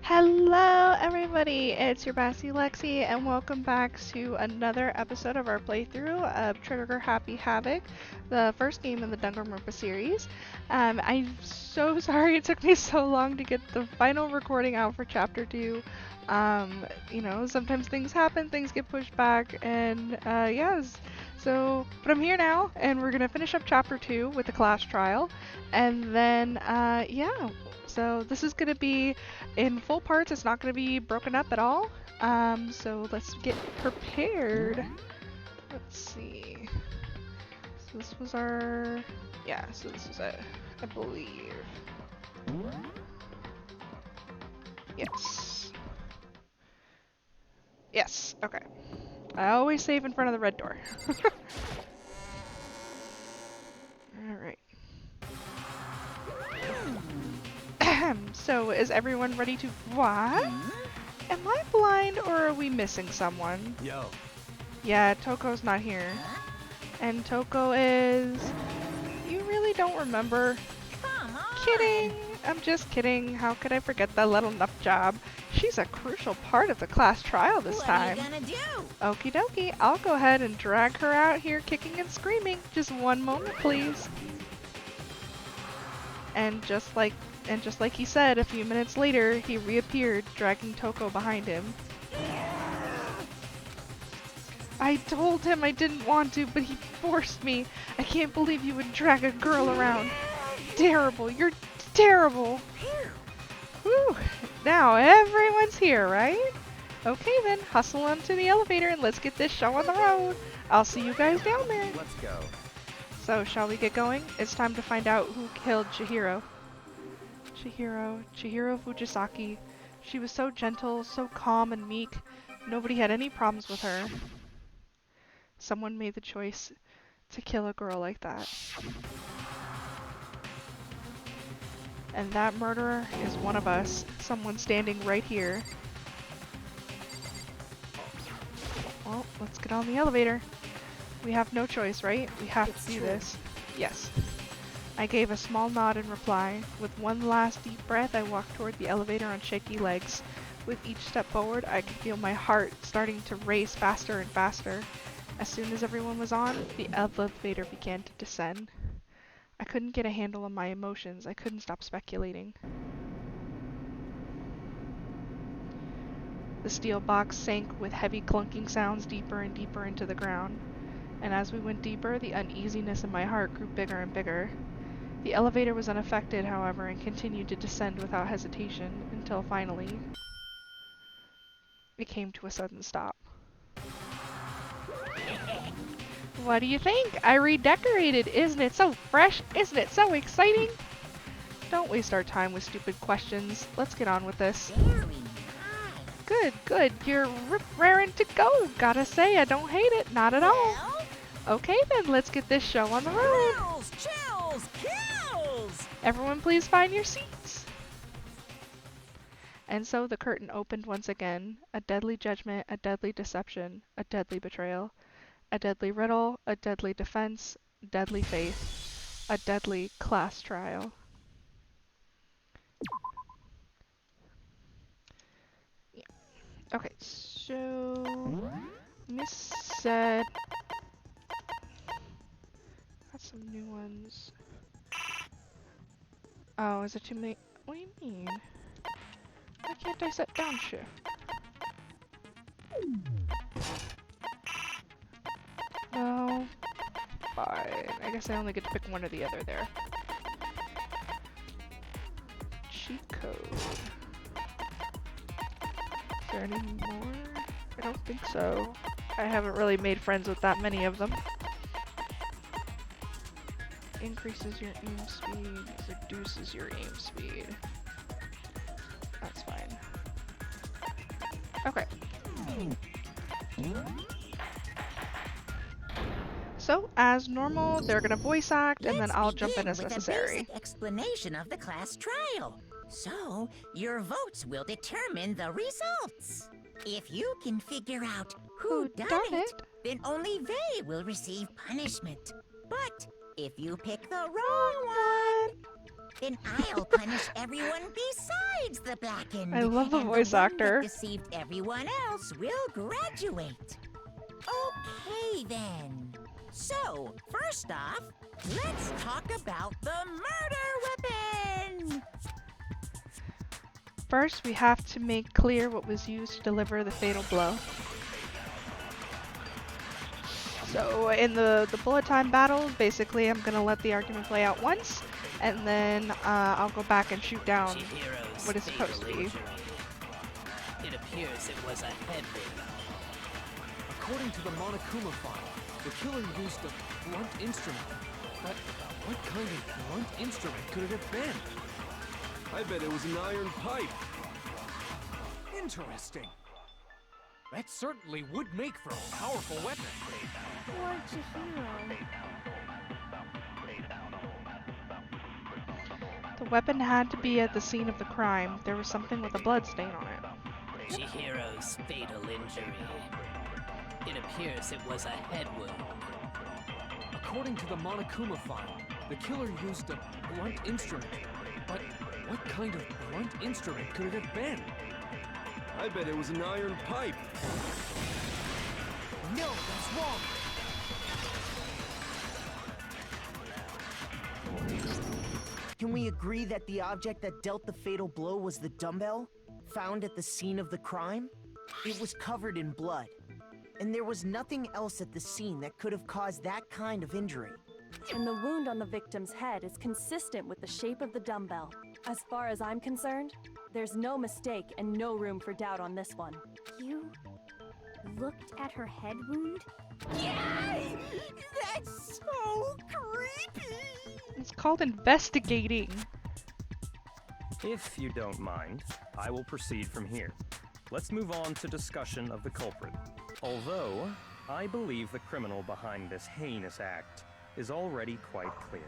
Hello everybody, it's your Bessie Lexi and welcome back to another episode of our playthrough of Trigger Happy Havoc, the first game in the Danganronpa series. I'm so sorry it took me so long to get the final recording out for Chapter 2. Sometimes things happen, things get pushed back, and but I'm here now, and we're gonna finish up Chapter 2 with the class trial, and then, so this is gonna be in full parts. It's not going to be broken up at all. So let's get prepared. Let's see. So this was our... Yeah, so this is it, I believe. Yes. Yes, okay. I always save in front of the red door. Alright. So, is everyone ready to... What? Am I blind or are we missing someone? Yo. Yeah, Toko's not here. And Toko is... You really don't remember? Come on. Kidding! I'm just kidding. How could I forget that little nut job? She's a crucial part of the class trial this time. What are you gonna do? Okie dokie, I'll go ahead and drag her out here kicking and screaming. Just one moment, please. And just like he said, a few minutes later, he reappeared, dragging Toko behind him. I told him I didn't want to, but he forced me. I can't believe you would drag a girl around. Terrible, you're terrible. Whew, now everyone's here, right? Okay then, hustle onto the elevator and let's get this show on the road. I'll see you guys down there. Let's go. So, shall we get going? It's time to find out who killed Chihiro. Chihiro Fujisaki. She was so gentle, so calm and meek. Nobody had any problems with her. Someone made the choice to kill a girl like that. And that murderer is one of us. Someone standing right here. Well, let's get on the elevator. We have no choice, right? We have to do this. Yes. I gave a small nod in reply. With one last deep breath, I walked toward the elevator on shaky legs. With each step forward, I could feel my heart starting to race faster and faster. As soon as everyone was on, the elevator began to descend. I couldn't get a handle on my emotions. I couldn't stop speculating. The steel box sank with heavy clunking sounds deeper and deeper into the ground. And as we went deeper, the uneasiness in my heart grew bigger and bigger. The elevator was unaffected, however, and continued to descend without hesitation, until finally, it came to a sudden stop. What do you think? I redecorated! Isn't it so fresh? Isn't it so exciting? Don't waste our time with stupid questions. Let's get on with this. Very nice. Good. You're raring to go. Gotta say, I don't hate it. Not at all. Well, Okay then, let's get this show on the road. thrills, chills, kills. Everyone please find your seats. And so the curtain opened once again. A deadly judgment, a deadly deception, a deadly betrayal, a deadly riddle, a deadly defense, deadly faith, a deadly class trial. Yeah. Okay, so Miss said got some new ones. Oh, is it too many? What do you mean? Why can't I set downshift? No. Fine. I guess I only get to pick one or the other there. Cheat code. Is there any more? I don't think so. I haven't really made friends with that many of them. Increases your aim speed, reduces your aim speed. That's fine. Okay. So, as normal, they're gonna voice act, and then I'll jump in as necessary. With a basic explanation of the class trial. So, your votes will determine the results. If you can figure out who done it, then only they will receive punishment. But if you pick the wrong one, then I'll punish everyone besides the Blackened. I love the and voice the one actor. that deceived everyone else will graduate. Okay, then. So, first off, let's talk about the murder weapon! First, we have to make clear what was used to deliver the fatal blow. So in the bullet time battle, basically I'm gonna let the argument play out once, and then I'll go back and shoot down what it's supposed to be. It appears it was a head wound. According to the Monokuma file, the killer used a blunt instrument. But what kind of blunt instrument could it have been? I bet it was an iron pipe. Interesting. That certainly would make for a powerful weapon. Or Chihiro. The weapon had to be at the scene of the crime. There was something with a blood stain on it. Chihiro's fatal injury. It appears it was a head wound. According to the Monokuma file, the killer used a blunt instrument. But what kind of blunt instrument could it have been? I bet it was an iron pipe. No, that's wrong. Can we agree that the object that dealt the fatal blow was the dumbbell, found at the scene of the crime? It was covered in blood, and there was nothing else at the scene that could have caused that kind of injury. And the wound on the victim's head is consistent with the shape of the dumbbell. As far as I'm concerned, there's no mistake and no room for doubt on this one. You looked at her head wound? Yay! That's so creepy! It's called investigating. If you don't mind, I will proceed from here. Let's move on to discussion of the culprit. Although, I believe the criminal behind this heinous act is already quite clear.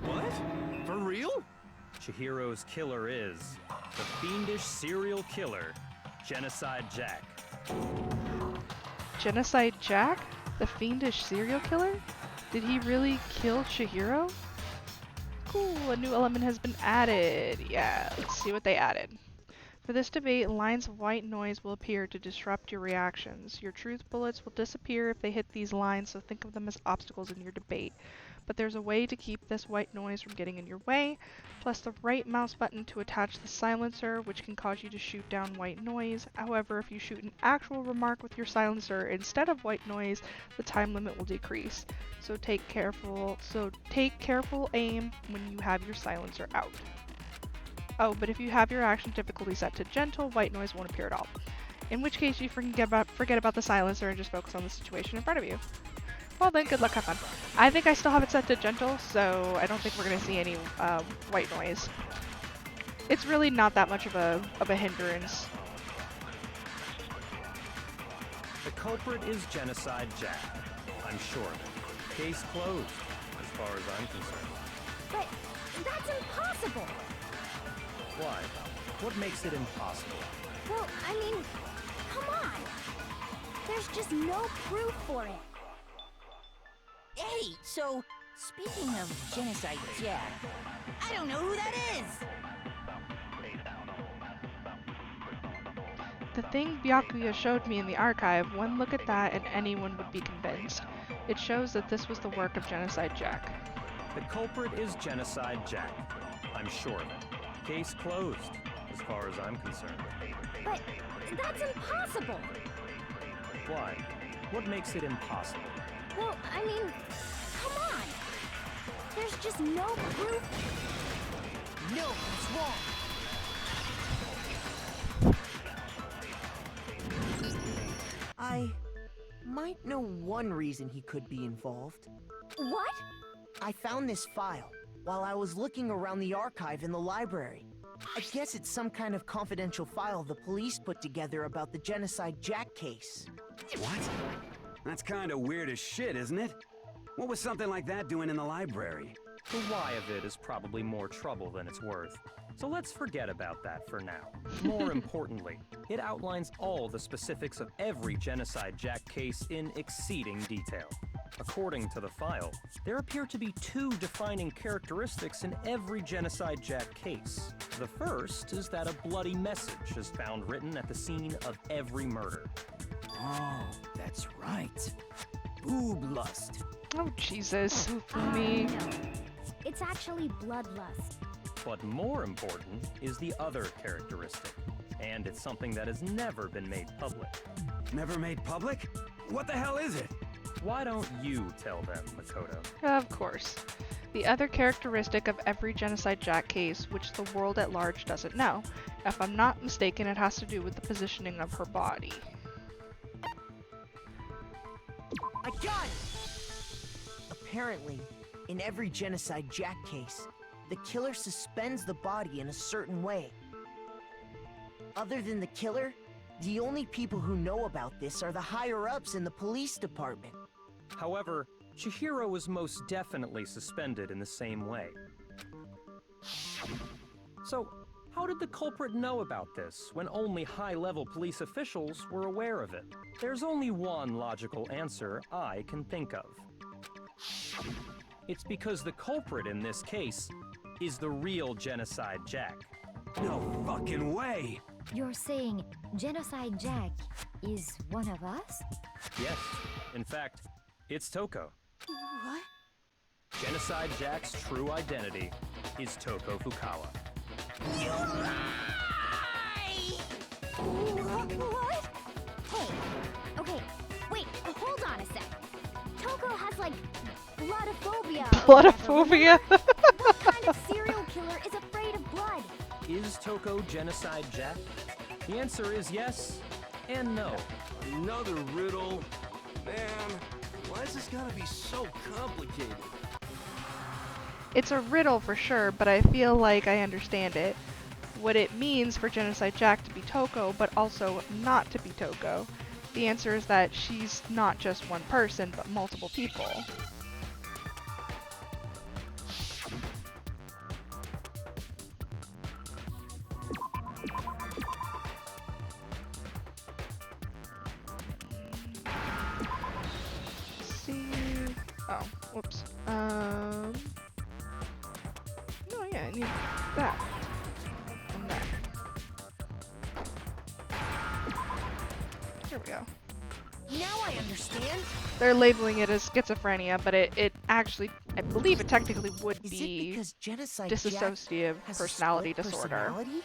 What? For real? Chihiro's killer is the fiendish serial killer, Genocide Jack. Genocide Jack? The fiendish serial killer? Did he really kill Chihiro? Cool, a new element has been added. Yeah, let's see what they added. For this debate, lines of white noise will appear to disrupt your reactions. Your truth bullets will disappear if they hit these lines, so think of them as obstacles in your debate. But there's a way to keep this white noise from getting in your way. Press the right mouse button to attach the silencer, which can cause you to shoot down white noise. However, if you shoot an actual remark with your silencer instead of white noise, the time limit will decrease. So take careful aim when you have your silencer out. Oh, but if you have your action difficulty set to gentle, white noise won't appear at all. In which case you forget about the silencer and just focus on the situation in front of you. Well then, good luck, have fun. I think I still have it set to gentle, so I don't think we're gonna see any white noise. It's really not that much of a hindrance. The culprit is Genocide Jack. I'm sure of it. Case closed, as far as I'm concerned. But that's impossible! Why? What makes it impossible? Well, I mean, come on! There's just no proof for it. Hey, so, speaking of Genocide Jack, I don't know who that is! The thing Byakuya showed me in the archive, one look at that and anyone would be convinced. It shows that this was the work of Genocide Jack. The culprit is Genocide Jack. I'm sure of it. Case closed, as far as I'm concerned. But that's impossible! Why? What makes it impossible? Well, I mean, come on! There's just no proof. No, it's wrong. I might know one reason he could be involved. What? I found this file while I was looking around the archive in the library. I guess it's some kind of confidential file the police put together about the Genocide Jack case. What? That's kind of weird as shit, isn't it? What was something like that doing in the library? The why of it is probably more trouble than it's worth. So let's forget about that for now. More importantly, it outlines all the specifics of every Genocide Jack case in exceeding detail. According to the file, there appear to be two defining characteristics in every Genocide Jack case. The first is that a bloody message is found written at the scene of every murder. Oh, that's right. Boob lust. Oh, Jesus. Me. No. It's actually bloodlust. But more important is the other characteristic, and it's something that has never been made public. Never made public? What the hell is it? Why don't you tell them, Makoto? Of course. The other characteristic of every Genocide Jack case, which the world at large doesn't know. If I'm not mistaken, it has to do with the positioning of her body. I got it! Apparently, in every Genocide Jack case, the killer suspends the body in a certain way. Other than the killer, the only people who know about this are the higher-ups in the police department. However, Chihiro was most definitely suspended in the same way. So, how did the culprit know about this when only high-level police officials were aware of it? There's only one logical answer I can think of. It's because the culprit in this case is the real Genocide Jack. No fucking way! You're saying Genocide Jack is one of us? Yes, in fact, it's Toko. What? Genocide Jack's true identity is Toko Fukawa. You lie! What? Hey, okay, wait, hold on a sec. Toko has like bloodophobia. Bloodophobia? What kind of serial killer is afraid of blood? Is Toko Genocide Jack? The answer is yes and no. Another riddle. Man, why is this gotta be so complicated? It's a riddle for sure, but I feel like I understand it. What it means for Genocide Jack to be Toko, but also not to be Toko. The answer is that she's not just one person, but multiple people. Oh, whoops. No, yeah, I need that. And that. There we go. Now I understand. They're labeling it as schizophrenia, but it actually, I believe it technically would Is it be because Genocide Jack dissociative has a personality split disorder. personality?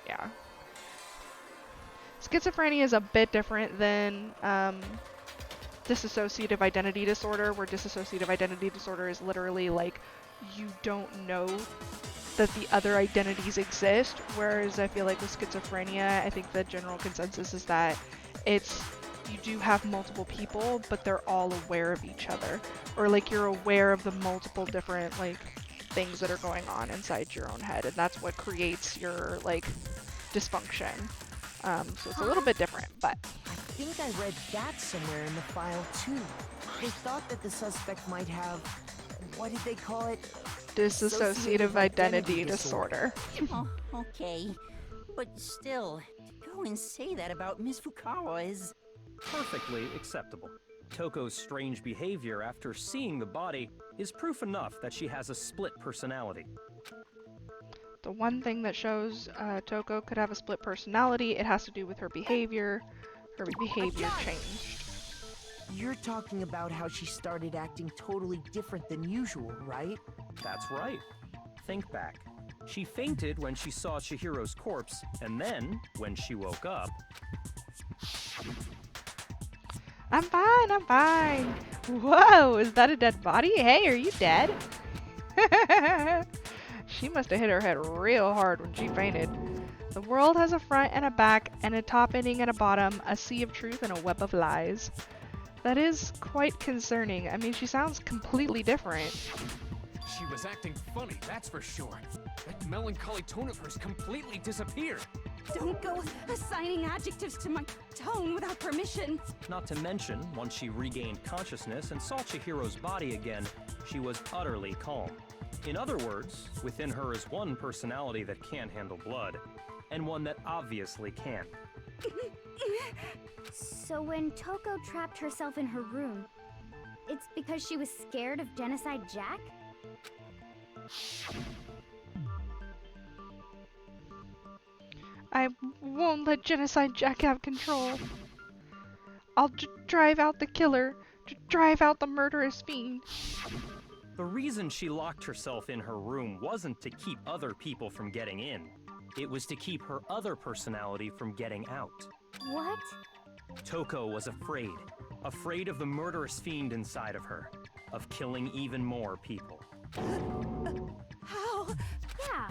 Yeah. Schizophrenia is a bit different than dissociative identity disorder, where dissociative identity disorder is literally like you don't know that the other identities exist, whereas I feel like with schizophrenia, I think the general consensus is that it's you do have multiple people, but they're all aware of each other, or like you're aware of the multiple different like things that are going on inside your own head, and that's what creates your like dysfunction. So it's a little bit different, but I think I read that somewhere in the file too. They thought that the suspect might have, what did they call it? dissociative identity disorder. Oh, okay. But still, to go and say that about Miss Fukawa is... Perfectly acceptable. Toko's strange behavior after seeing the body is proof enough that she has a split personality. The one thing that shows Toko could have a split personality, it has to do with her behavior. Her behavior changed. You're talking about how she started acting totally different than usual, right? That's right. Think back. She fainted when she saw Chihiro's corpse, and then, when she woke up... I'm fine, I'm fine. Whoa, is that a dead body? Hey, are you dead? She must have hit her head real hard when she fainted. The world has a front and a back, and a top ending and a bottom, a sea of truth and a web of lies. That is quite concerning. I mean, she sounds completely different. She was acting funny, that's for sure. That melancholy tone of hers completely disappeared. Don't go assigning adjectives to my tone without permission. Not to mention, once she regained consciousness and saw Chihiro's body again, she was utterly calm. In other words, within her is one personality that can't handle blood, and one that obviously can. So when Toko trapped herself in her room, it's because she was scared of Genocide Jack? I won't let Genocide Jack have control. I'll drive out the killer, drive out the murderous fiend. The reason she locked herself in her room wasn't to keep other people from getting in. It was to keep her other personality from getting out. What? Toko was afraid. Afraid of the murderous fiend inside of her. Of killing even more people. How? Yeah.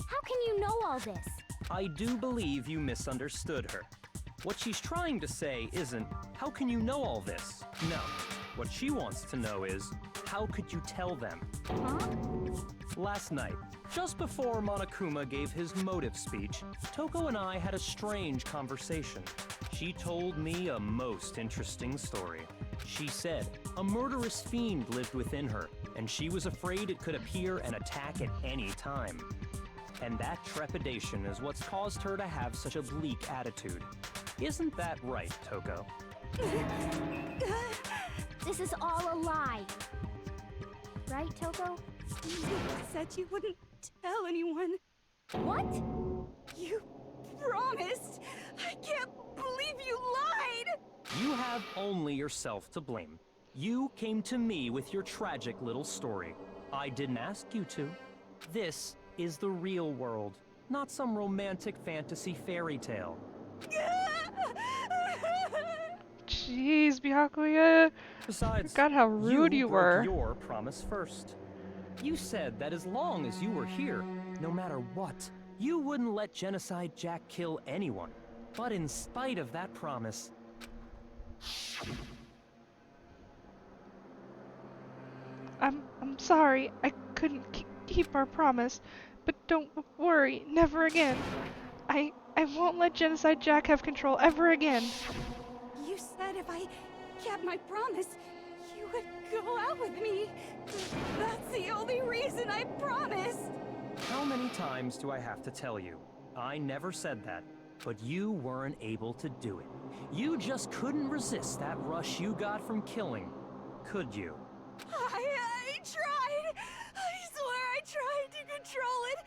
How can you know all this? I do believe you misunderstood her. What she's trying to say isn't, how can you know all this? No. What she wants to know is, how could you tell them? Huh? Last night, just before Monokuma gave his motive speech, Toko and I had a strange conversation. She told me a most interesting story. She said a murderous fiend lived within her, and she was afraid it could appear and attack at any time. And that trepidation is what's caused her to have such a bleak attitude. Isn't that right, Toko? This is all a lie. Right, Toko? You said you wouldn't tell anyone. What? You promised. I can't believe you lied. You have only yourself to blame. You came to me with your tragic little story. I didn't ask you to. This is the real world, not some romantic fantasy fairy tale. Jeez, Byakuya. Besides, Forgot how rude you were. broke your promise first. You said that as long as you were here, no matter what, you wouldn't let Genocide Jack kill anyone. But in spite of that promise, I'm sorry. I couldn't keep our promise, but don't worry, never again. I won't let Genocide Jack have control ever again. You said if I kept my promise, you would go out with me. That's the only reason I promised. how many times do I have to tell you? I never said that, but you weren't able to do it. You just couldn't resist that rush you got from killing, could you? I tried. I swear I tried to control it,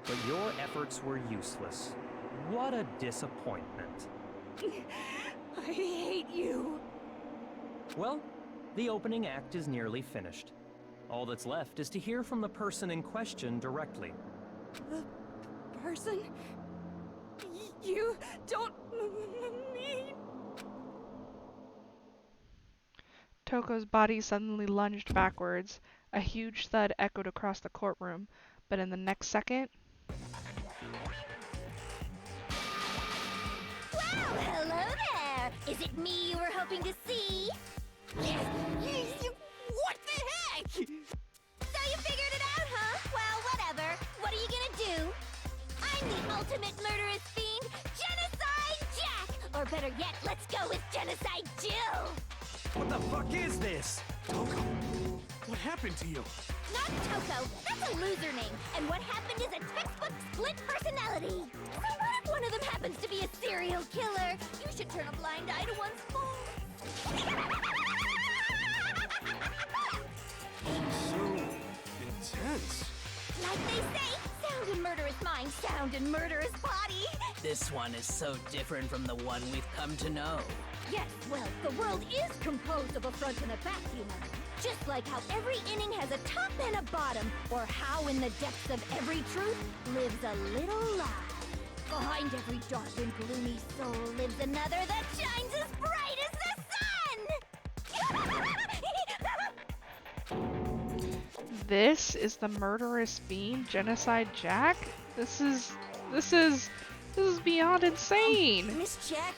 But your efforts were useless. What a disappointment. I hate you. Well, the opening act is nearly finished. All that's left is to hear from the person in question directly. The person? You don't mean... Toko's body suddenly lunged backwards. A huge thud echoed across the courtroom, but in the next second... Well, hello there! Is it me you were hoping to see? What the heck? So you figured it out, huh? Well, whatever. What are you gonna do? I'm the ultimate murderous fiend, Genocide Jack! Or better yet, let's go with Genocide Jill! What the fuck is this? Toko, what happened to you? Not Toko, that's a loser name, and what happened is a textbook split personality. So what if one of them happens to be a serial killer? You should turn a blind eye to one's faults. So intense. Like they say, sound in murderous mind, sound in murderous body. This one is so different from the one we've come to know. Yes, well, the world is composed of a front and a back, human. Just like how every inning has a top and a bottom, or how in the depths of every truth lives a little lie. Behind every dark and gloomy soul lives another that shines as bright as the sun! This is the murderous fiend, Genocide Jack? This is beyond insane! Miss Jack,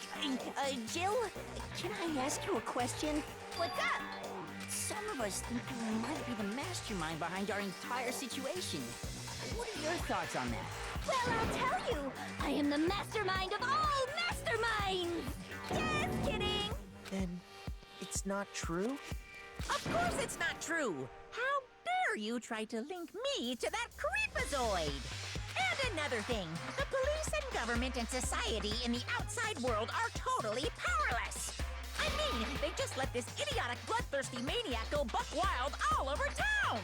Jill, can I ask you a question? What's up? Some of us think you might be the mastermind behind our entire situation. What are your thoughts on that? Well, I'll tell you. I am the mastermind of all masterminds! Just kidding! Then it's not true? Of course it's not true! How dare you try to link me to that creepazoid? And another thing, the police and government and society in the outside world are totally powerless. I mean, they just let this idiotic bloodthirsty maniac go buck wild all over town!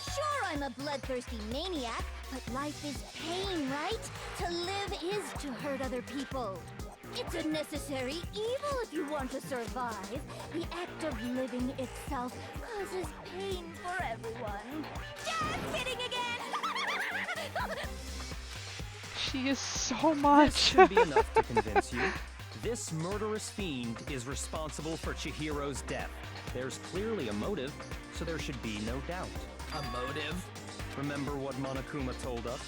Sure, I'm a bloodthirsty maniac, but life is pain, right? To live is to hurt other people. It's a necessary evil if you want to survive. The act of living itself causes pain for everyone. Just kidding again! She is so This much. should be enough to convince you. This murderous fiend is responsible for Chihiro's death. There's clearly a motive, so there should be no doubt. A motive? Remember what Monokuma told us?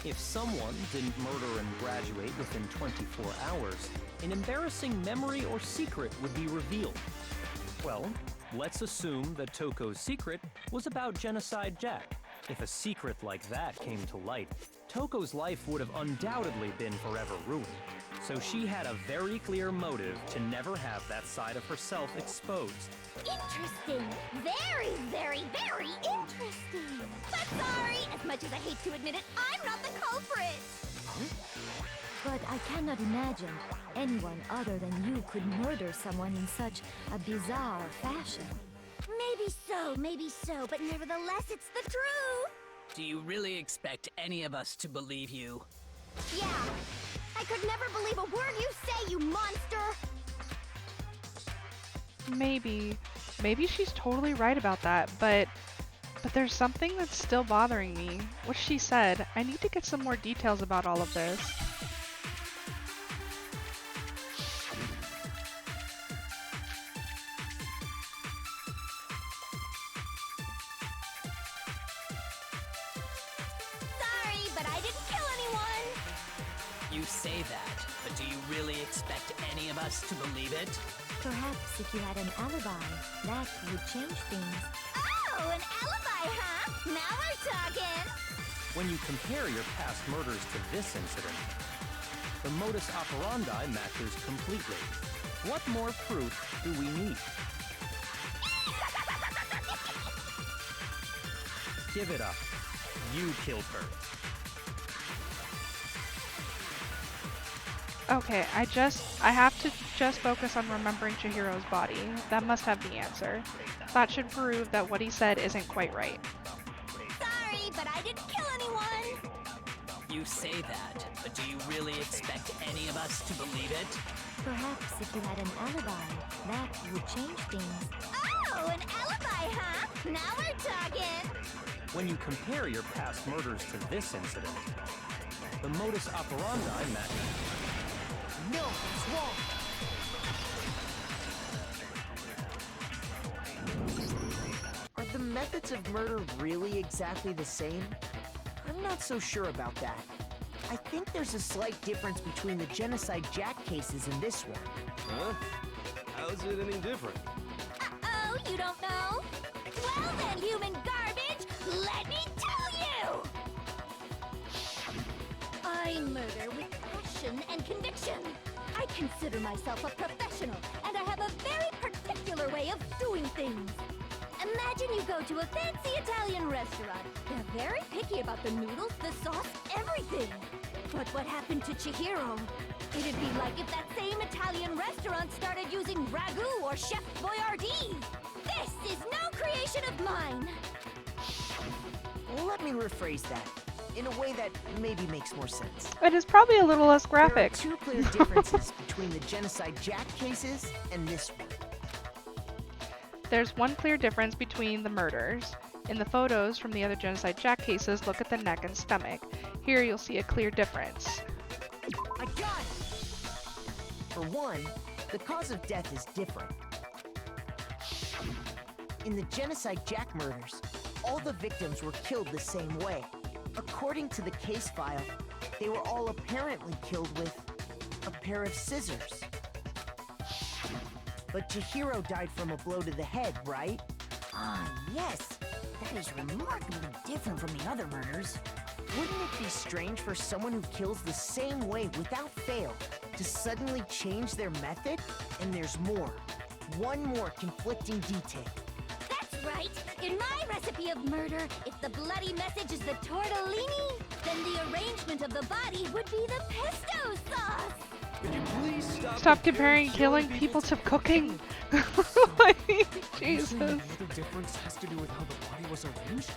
If someone didn't murder and graduate within 24 hours, an embarrassing memory or secret would be revealed. Well, let's assume that Toko's secret was about Genocide Jack. If a secret like that came to light, Toko's life would have undoubtedly been forever ruined. So she had a very clear motive to never have that side of herself exposed. Interesting. Very, very, very interesting. But sorry, as much as I hate to admit it, I'm not the culprit! But I cannot imagine anyone other than you could murder someone in such a bizarre fashion. Maybe so, but nevertheless, it's the truth. Do you really expect any of us to believe you? Yeah. I could never believe a word you say, you monster! Maybe she's totally right about that, but there's something that's still bothering me. What she said, I need to get some more details about all of this. Sorry, but I didn't kill anyone! You say that, but do you really expect any of us to believe it? Perhaps if you had an alibi, that would change things. Oh, an alibi, huh? Now we're talking! When you compare your past murders to this incident, the modus operandi matches completely. What more proof do we need? Give it up. You killed her. Okay, I have to just focus on remembering Chihiro's body. That must have the answer. That should prove that what he said isn't quite right. Sorry, but I didn't kill anyone! You say that, but do you really expect any of us to believe it? Perhaps if you had an alibi, that would change things. Oh, an alibi, huh? Now we're talking! When you compare your past murders to this incident, the modus operandi matches. No, it's wrong. Are the methods of murder really exactly the same? I'm not so sure about that. I think there's a slight difference between the Genocide Jack cases and this one. Huh? How's it any different? Uh-oh, you don't know? Well then, human garbage, let me tell you! I murder with passion and conviction. I consider myself a professional, and I have a very particular way of doing things. Imagine you go to a fancy Italian restaurant. They're very picky about the noodles, the sauce, everything. But what happened to Chihiro? It'd be like if that same Italian restaurant started using ragu or Chef Boyardee. This is no creation of mine. Let me rephrase that in a way that maybe makes more sense. It is probably a little less graphic. There are two clear differences between the Genocide Jack cases and this one. There's one clear difference between the murders. In the photos from the other Genocide Jack cases, look at the neck and stomach. Here you'll see a clear difference. I got it! For one, the cause of death is different. In the Genocide Jack murders, all the victims were killed the same way. According to the case file, they were all apparently killed with a pair of scissors. But Chihiro died from a blow to the head, right? Ah, yes. That is remarkably different from the other murders. Wouldn't it be strange for someone who kills the same way without fail to suddenly change their method? And there's more. One more conflicting detail. That's right. In my recipe of murder, if the bloody message is the tortellini, then the arrangement of the body would be the pesto sauce. Could you please Please Stop comparing killing people to cooking. Like, Jesus. The other difference has to do with how the body was arranged?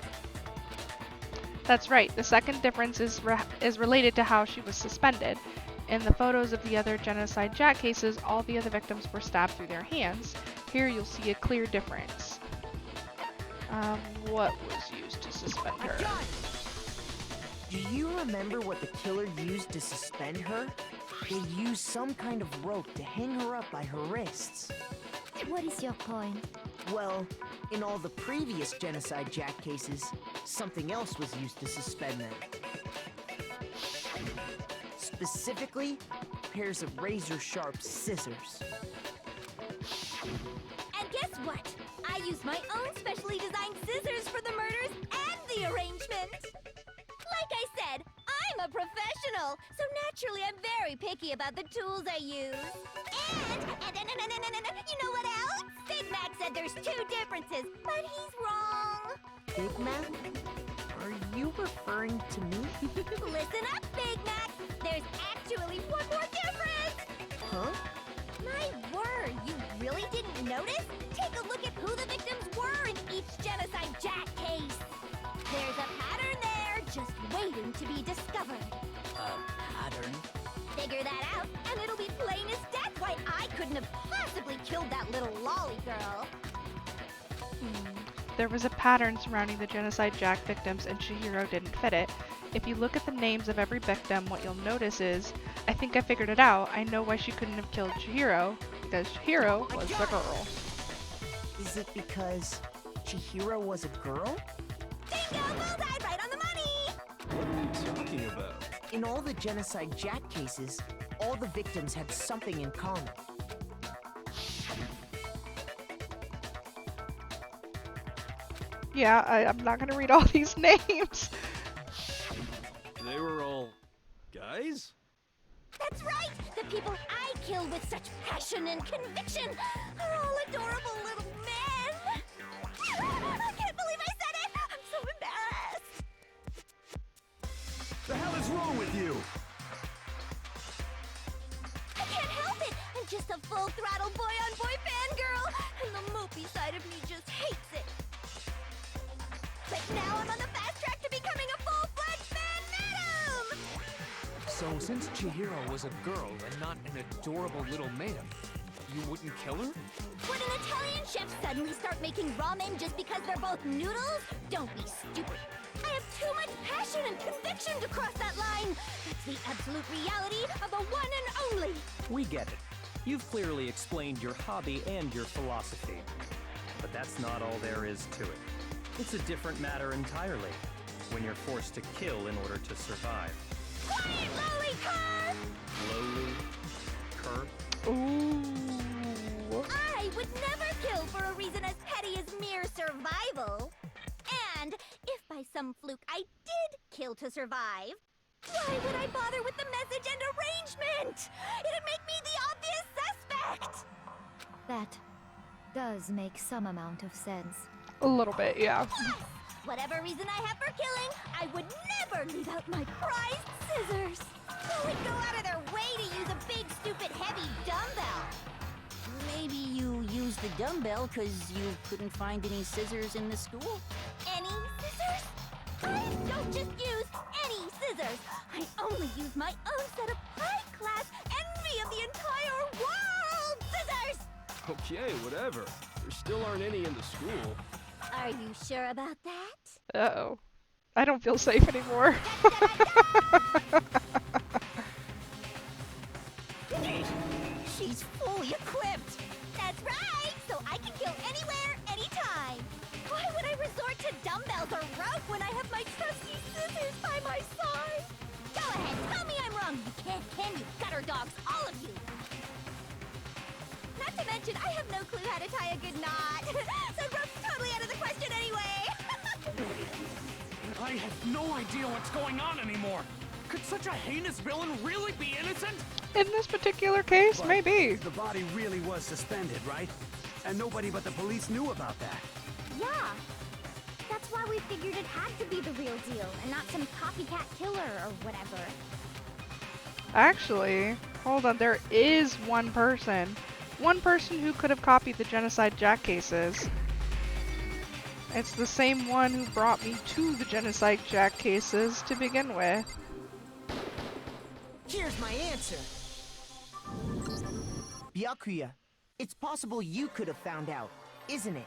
That's right. The second difference is related to how she was suspended. In the photos of the other genocide Jack cases, all the other victims were stabbed through their hands. Here you'll see a clear difference. What was used to suspend her? Do you remember what the killer used to suspend her? They used some kind of rope to hang her up by her wrists. What is your point? Well, in all the previous Genocide Jack cases, something else was used to suspend them. Specifically, pairs of razor-sharp scissors. And guess what? I used my own specially designed scissors for the murders and the arrangement. Like I said, I'm a professional, so naturally I'm very picky about the tools I use. And you know what else? Big Mac said there's 2 differences, but he's wrong. Big Mac? Are you referring to me? Listen up, Big Mac. There's actually one more difference. Huh? My word, you really didn't notice? Take a look at who the victims were in each Genocide Jack case. There's a pattern there, just waiting to be discovered. Pattern? Figure that out, and it'll be plain as death why I couldn't have possibly killed that little lolly girl. There was a pattern surrounding the Genocide Jack victims, and Chihiro didn't fit it. If you look at the names of every victim, what you'll notice is, I think I figured it out. I know why she couldn't have killed Chihiro, because Chihiro was the girl. Is it because Chihiro was a girl? Bingo! Bullseye! Right on the money! What are you talking about? In all the Genocide Jack cases, all the victims had something in common. Yeah, I'm not gonna read all these names. They were all guys? That's right! The people I kill with such passion and conviction are all adorable little men! I can't believe I said it! I'm so embarrassed! The hell is wrong with you? I can't help it! I'm just a full-throttle boy-on-boy fangirl, and the mopey side of me just hates it. But now I'm on the fast track to becoming a full-fledged fan madam! So since Chihiro was a girl and not an adorable little man, you wouldn't kill her? Would an Italian chef suddenly start making ramen just because they're both noodles? Don't be stupid. I have too much passion and conviction to cross that line. That's the absolute reality of the one and only. We get it. You've clearly explained your hobby and your philosophy. But that's not all there is to it. It's a different matter entirely, when you're forced to kill in order to survive. Quiet, lowly cur! Lowly? Cur? Ooh. I would never kill for a reason as petty as mere survival. And if by some fluke I did kill to survive, why would I bother with the message and arrangement? It'd make me the obvious suspect! That does make some amount of sense. A little bit, yeah. Yes! Whatever reason I have for killing, I would never leave out my prized scissors. Who would go out of their way to use a big, stupid, heavy dumbbell? Maybe you used the dumbbell because you couldn't find any scissors in the school? Any scissors? I don't just use any scissors. I only use my own set of high-class, envy of the entire world scissors! Okay, whatever. There still aren't any in the school. Are you sure about that? Uh-oh. I don't feel safe anymore. She's fully equipped! That's right! So I can kill anywhere, anytime! Why would I resort to dumbbells or rope when I have my trusty scissors by my side? Go ahead, tell me I'm wrong, you can you gutter dogs, all of you! Not to mention, I have no clue how to tie a good knot. So rope's totally out of the question anyway! I have no idea what's going on anymore. Could such a heinous villain really be innocent? In this particular case, But maybe. The body really was suspended, right? And nobody but the police knew about that. Yeah. That's why we figured it had to be the real deal, and not some copycat killer or whatever. Actually, Hold on, there is one person. One person who could have copied the Genocide Jack cases. It's the same one who brought me to the Genocide Jack cases to begin with. Here's my answer. Byakuya, it's possible you could have found out, isn't it?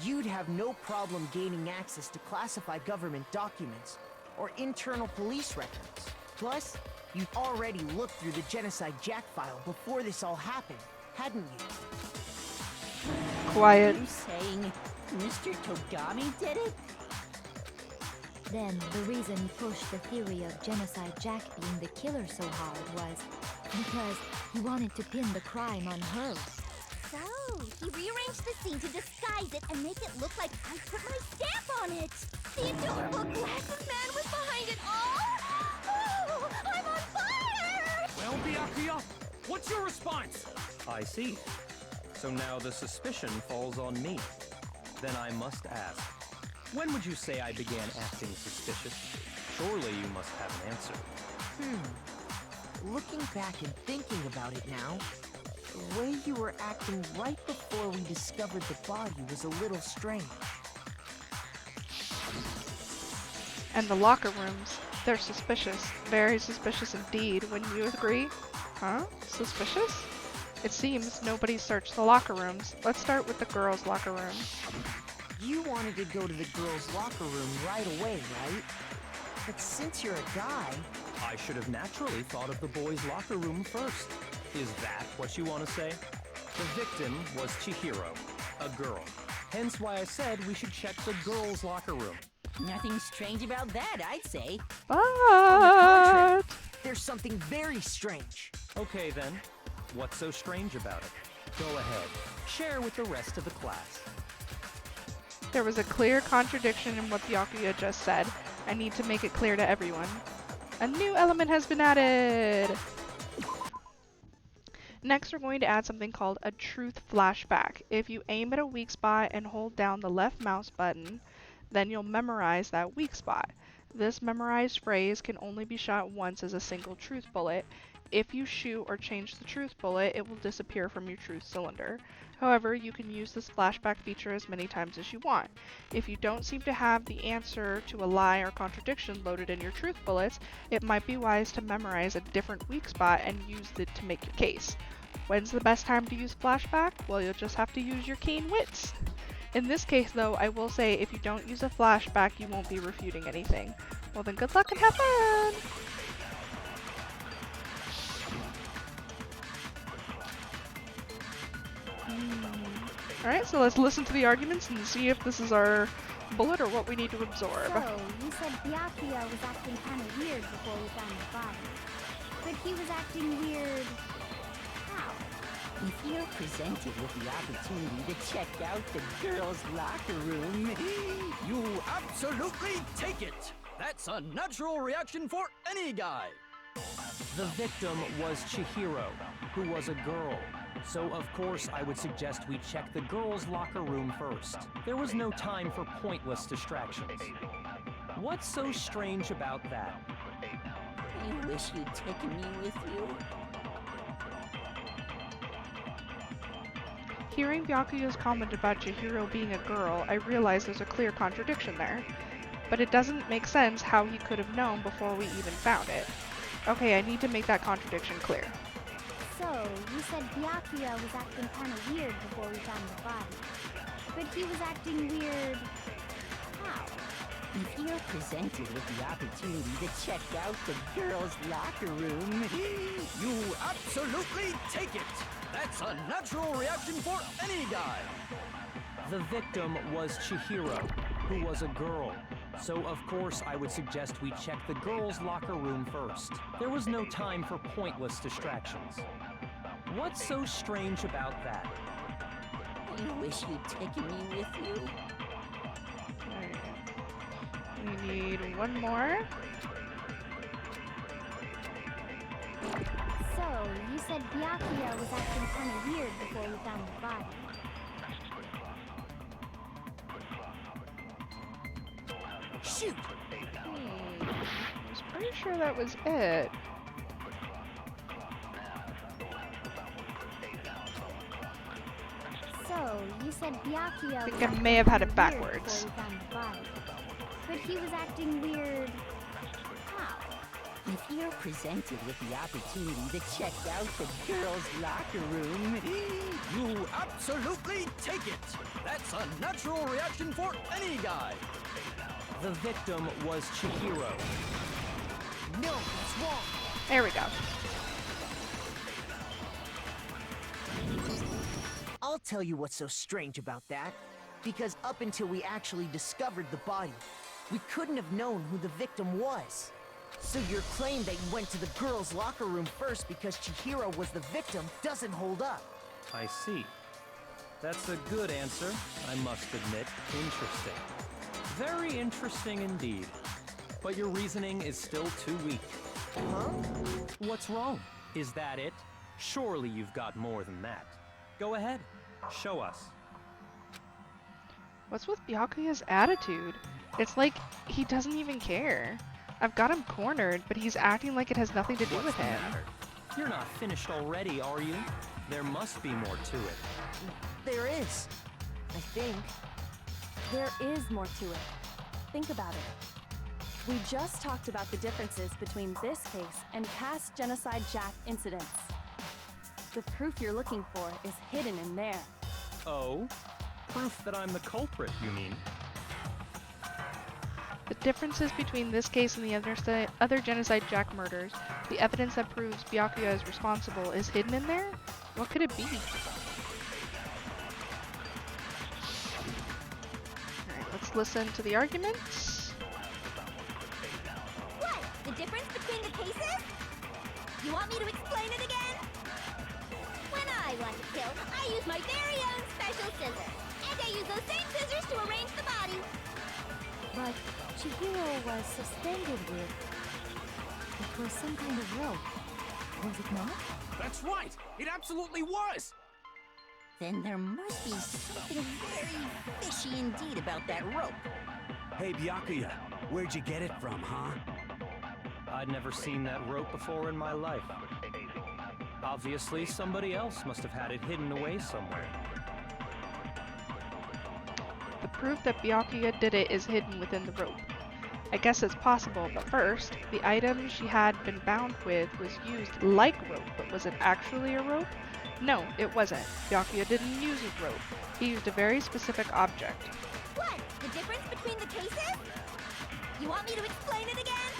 You'd have no problem gaining access to classified government documents or internal police records. Plus, you'd already looked through the Genocide Jack file before this all happened, hadn't you? Quiet. Are you saying Mr. Togami did it? Then the reason he pushed the theory of Genocide Jack being the killer so hard was because he wanted to pin the crime on her. So, he rearranged the scene to disguise it and make it look like I put my stamp on it. The adorable glasses man was behind it all. Oh, I'm on fire! Well, Byakuya, what's your response? I see. So now the suspicion falls on me. Then I must ask, when would you say I began acting suspicious? Surely you must have an answer. Looking back and thinking about it now, the way you were acting right before we discovered the body was a little strange. And the locker rooms. They're suspicious. Very suspicious indeed. Wouldn't you agree? Huh? Suspicious? It seems nobody searched the locker rooms. Let's start with the girls' locker room. You wanted to go to the girls' locker room right away, right? But since you're a guy... I should have naturally thought of the boys' locker room first. Is that what you want to say? The victim was Chihiro, a girl. Hence why I said we should check the girls' locker room. Nothing strange about that, I'd say. But... On the contrary, there's something very strange. Okay then, what's so strange about it? Go ahead, share with the rest of the class. There was a clear contradiction in what Byakuya just said. I need to make it clear to everyone. A new element has been added! Next, we're going to add something called a truth flashback. If you aim at a weak spot and hold down the left mouse button, then you'll memorize that weak spot. This memorized phrase can only be shot once as a single truth bullet. If you shoot or change the truth bullet, it will disappear from your truth cylinder. However, you can use this flashback feature as many times as you want. If you don't seem to have the answer to a lie or contradiction loaded in your truth bullets, it might be wise to memorize a different weak spot and use it to make your case. When's the best time to use flashback? Well, you'll just have to use your keen wits. In this case, though, I will say if you don't use a flashback, you won't be refuting anything. Well then, good luck and have fun! Alright, so let's listen to the arguments and see if this is our bullet or what we need to absorb. So, you said Byakuya was acting kind of weird before we found the body. But he was acting weird... how? If you're presented with the opportunity to check out the girls' locker room, You absolutely take it! That's a natural reaction for any guy! The victim was Chihiro, who was a girl. So of course I would suggest we check the girls' locker room first. There was no time for pointless distractions. What's so strange about that? I wish you'd taken me with you. Hearing Byakuya's comment about Chihiro being a girl, I realize there's a clear contradiction there. But it doesn't make sense how he could have known before we even found it. Okay, I need to make that contradiction clear. So, you said Byakuya was acting kind of weird before we found the body. But he was acting weird... how? If you're presented with the opportunity to check out the girls' locker room, You absolutely take it! That's a natural reaction for any guy! The victim was Chihiro, who was a girl. So of course I would suggest we check the girls' locker room first. There was no time for pointless distractions. What's so strange about that? I wish you'd taken me with you. We need one more. So, you said Byakuya was acting kind of weird before we found the body. Shoot! I was pretty sure that was it. So, you said Byakuya I think was I may have had it acting weird backwards. before we found the body. But he was acting weird... how? If you're presented with the opportunity to check out the girls' locker room, You absolutely take it! That's a natural reaction for any guy! The victim was Chihiro. No, that's wrong. There we go. I'll tell you what's so strange about that. Because up until we actually discovered the body, we couldn't have known who the victim was. So your claim that you went to the girls' locker room first because Chihiro was the victim doesn't hold up. I see. That's a good answer, I must admit. Interesting. Very interesting indeed. But your reasoning is still too weak. Huh? What's wrong? Is that it? Surely you've got more than that. Go ahead. Show us. What's with Byakuya's attitude? It's like he doesn't even care. I've got him cornered, but he's acting like it has nothing to do What's with the him. matter? You're not finished already, are you? There must be more to it. There is. I think. There is more to it. Think about it. We just talked about the differences between this case and past Genocide Jack incidents. The proof you're looking for is hidden in there. Oh? Proof that I'm the culprit, you mean? The differences between this case and the other Genocide Jack murders, the evidence that proves Byakuya is responsible, is hidden in there? What could it be? Alright, let's listen to the arguments. What? The difference between the cases? You want me to explain it again? When I want to kill, I use my very own special scissors. And I use those same scissors to arrange the body. But Chihiro was suspended with... It was some kind of rope. Was it not? That's right! It absolutely was! Then there must be something very fishy indeed about that rope. Hey, Byakuya, where'd you get it from, huh? I'd never seen that rope before in my life. Obviously, somebody else must have had it hidden away somewhere. The proof that Byakuya did it is hidden within the rope. I guess it's possible, but first, the item she had been bound with was used like rope, but was it actually a rope? No, it wasn't. Byakuya didn't use a rope. He used a very specific object. What? The difference between the cases? You want me to explain it again?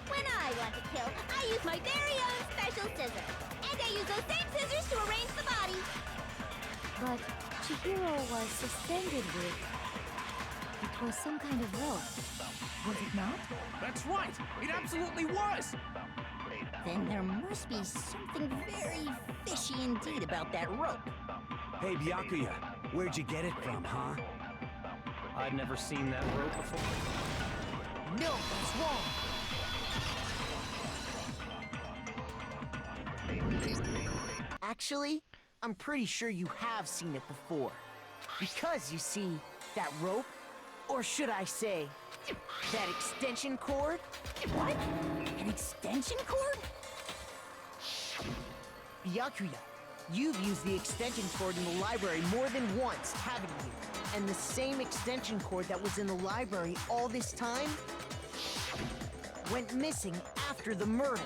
When I want to kill, I use my very own special scissors. And I use those same scissors to arrange the body. But Chihiro was suspended with... It was some kind of rope. Was it not? That's right! It absolutely was! Then there must be something very fishy indeed about that rope. Hey, Byakuya, where'd you get it from, huh? I'd never seen that rope before. No, that's wrong. Actually, I'm pretty sure you have seen it before. Because, you see, that rope, or should I say, that extension cord? What? An extension cord? Byakuya, you've used the extension cord in the library more than once, haven't you? And the same extension cord that was in the library all this time went missing after the murder.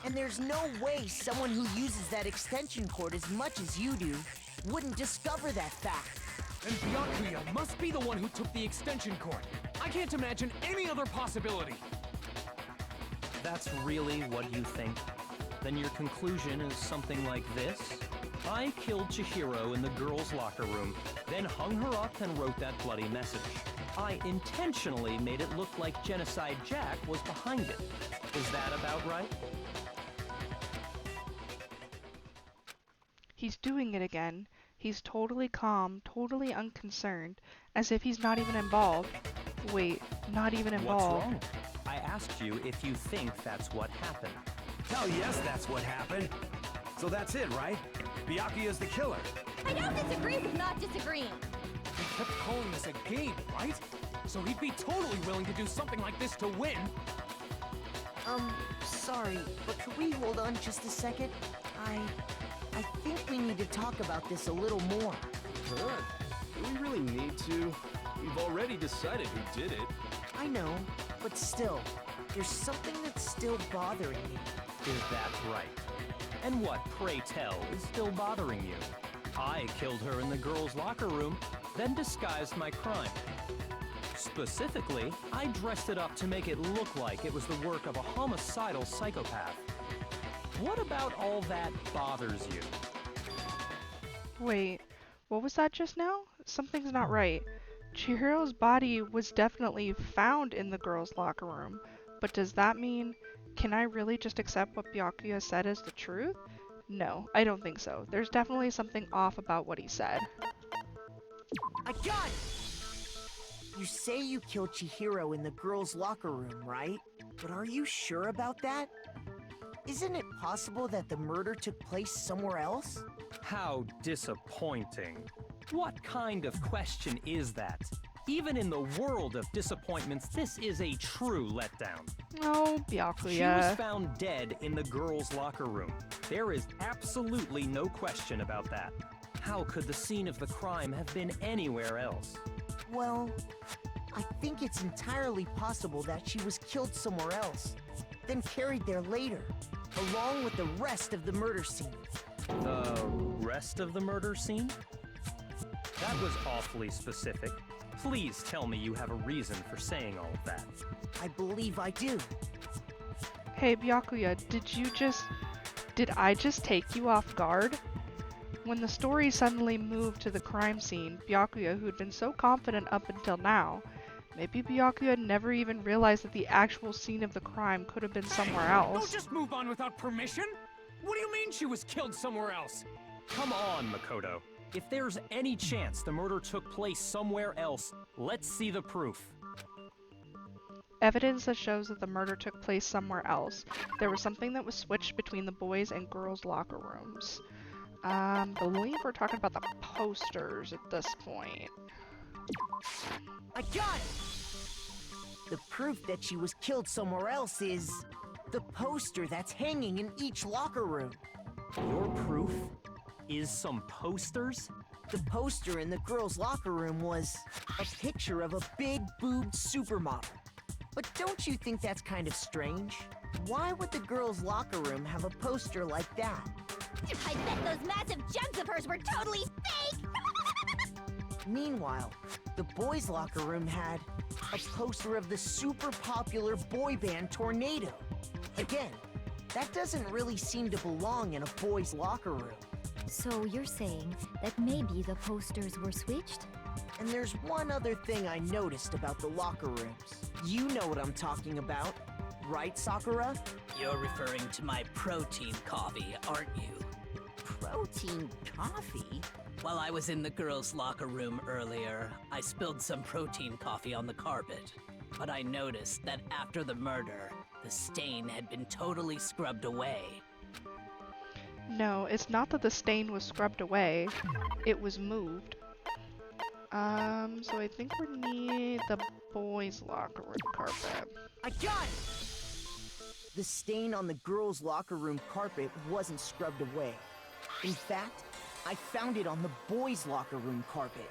And there's no way someone who uses that extension cord as much as you do wouldn't discover that fact. And Byakuya must be the one who took the extension cord. I can't imagine any other possibility. That's really what you think? Then your conclusion is something like this? I killed Chihiro in the girls' locker room, then hung her up and wrote that bloody message. I intentionally made it look like Genocide Jack was behind it. Is that about right? He's doing it again. He's totally calm, totally unconcerned, as if he's not even involved. Wait, not even involved. What's wrong? I asked you if you think that's what happened. Hell yes, that's what happened. So that's it, right? Byakuya's the killer. I don't disagree with not disagreeing. He kept calling this a game, right? So he'd be totally willing to do something like this to win. Sorry, but could we hold on just a second? I think we need to talk about this a little more. Huh? Do we really need to? We've already decided who did it. I know, but still, there's something that's still bothering me. Is that right? And what, pray tell, is still bothering you? I killed her in the girls' locker room, then disguised my crime. Specifically, I dressed it up to make it look like it was the work of a homicidal psychopath. What about all that bothers you? Wait, what was that just now? Something's not right. Chihiro's body was definitely found in the girls' locker room, but does that mean, can I really just accept what Byakuya said as the truth? No, I don't think so. There's definitely something off about what he said. I got it! You say you killed Chihiro in the girls' locker room, right? But are you sure about that? Isn't it possible that the murder took place somewhere else? How disappointing. What kind of question is that? Even in the world of disappointments, this is a true letdown. Oh, Byakuya. She was found dead in the girls' locker room. There is absolutely no question about that. How could the scene of the crime have been anywhere else? Well, I think it's entirely possible that she was killed somewhere else, then carried there later, along with the rest of the murder scene. The rest of the murder scene? That was awfully specific. Please tell me you have a reason for saying all of that. I believe I do. Hey, Byakuya, did I just take you off guard? When the story suddenly moved to the crime scene, Byakuya, who'd been so confident up until now, maybe Byakuya never even realized that the actual scene of the crime could have been somewhere else. Don't just move on without permission! What do you mean she was killed somewhere else? Come on, Makoto. If there's any chance the murder took place somewhere else, let's see the proof. Evidence that shows that the murder took place somewhere else. There was something that was switched between the boys' and girls' locker rooms. Believe we're talking about the posters at this point. I got it! The proof that she was killed somewhere else is the poster that's hanging in each locker room. Your proof is some posters? The poster in the girls' locker room was a picture of a big-boobed supermodel. But don't you think that's kind of strange? Why would the girls' locker room have a poster like that? I bet those massive gems of hers were totally fake! Meanwhile, the boys' locker room had a poster of the super popular boy band Tornado. Again, that doesn't really seem to belong in a boys' locker room. So you're saying that maybe the posters were switched? And there's one other thing I noticed about the locker rooms. You know what I'm talking about, right, Sakura? You're referring to my protein coffee, aren't you? Protein coffee? While I was in the girls' locker room earlier, I spilled some protein coffee on the carpet. But I noticed that after the murder, the stain had been totally scrubbed away. No, it's not that the stain was scrubbed away. It was moved. So I think we need the boys' locker room carpet. I got it! The stain on the girls' locker room carpet wasn't scrubbed away. In fact, I found it on the boys' locker room carpet.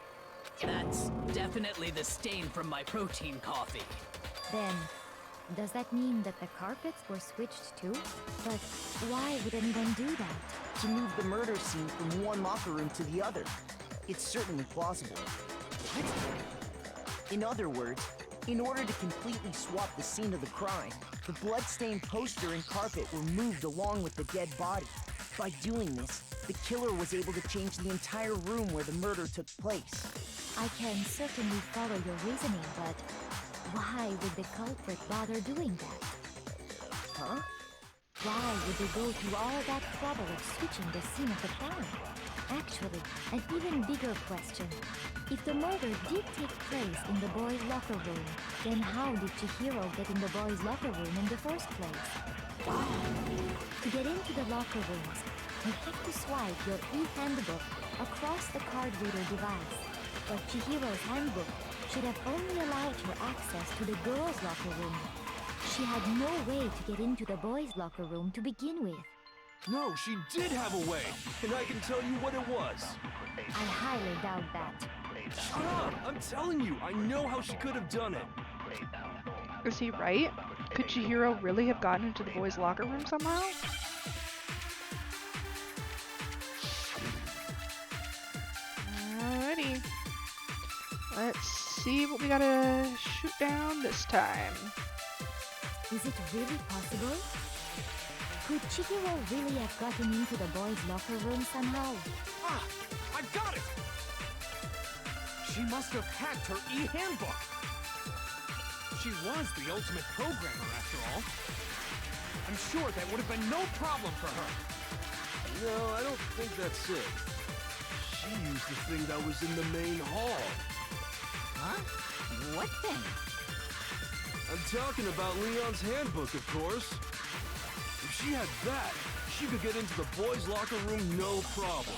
That's definitely the stain from my protein coffee. Then, does that mean that the carpets were switched too? But why would anyone do that? To move the murder scene from one locker room to the other. It's certainly plausible. What? In other words, in order to completely swap the scene of the crime, the bloodstained poster and carpet were moved along with the dead body. By doing this, the killer was able to change the entire room where the murder took place. I can certainly follow your reasoning, but why would the culprit bother doing that? Huh? Why would they go through all that trouble of switching the scene of the crime? Actually, an even bigger question. If the murder did take place in the boys' locker room, then how did Chihiro get in the boys' locker room in the first place? To get into the locker rooms, you have to swipe your e-handbook across the card reader device. But Chihiro's handbook should have only allowed her access to the girls' locker room. She had no way to get into the boys' locker room to begin with. No, she did have a way, and I can tell you what it was. I highly doubt that. Shut up! I'm telling you, I know how she could have done it. Is he right? Could Chihiro really have gotten into the boys' locker room somehow? Alrighty. Let's see what we gotta shoot down this time. Is it really possible? Could Chihiro really have gotten into the boys' locker room somehow? Ah! I got it! She must have hacked her e-handbook. She was the ultimate programmer, after all. I'm sure that would have been no problem for her. No, I don't think that's it. She used the thing that was in the main hall. Huh? What thing? I'm talking about Leon's handbook, of course. If she had that, she could get into the boys' locker room no problem.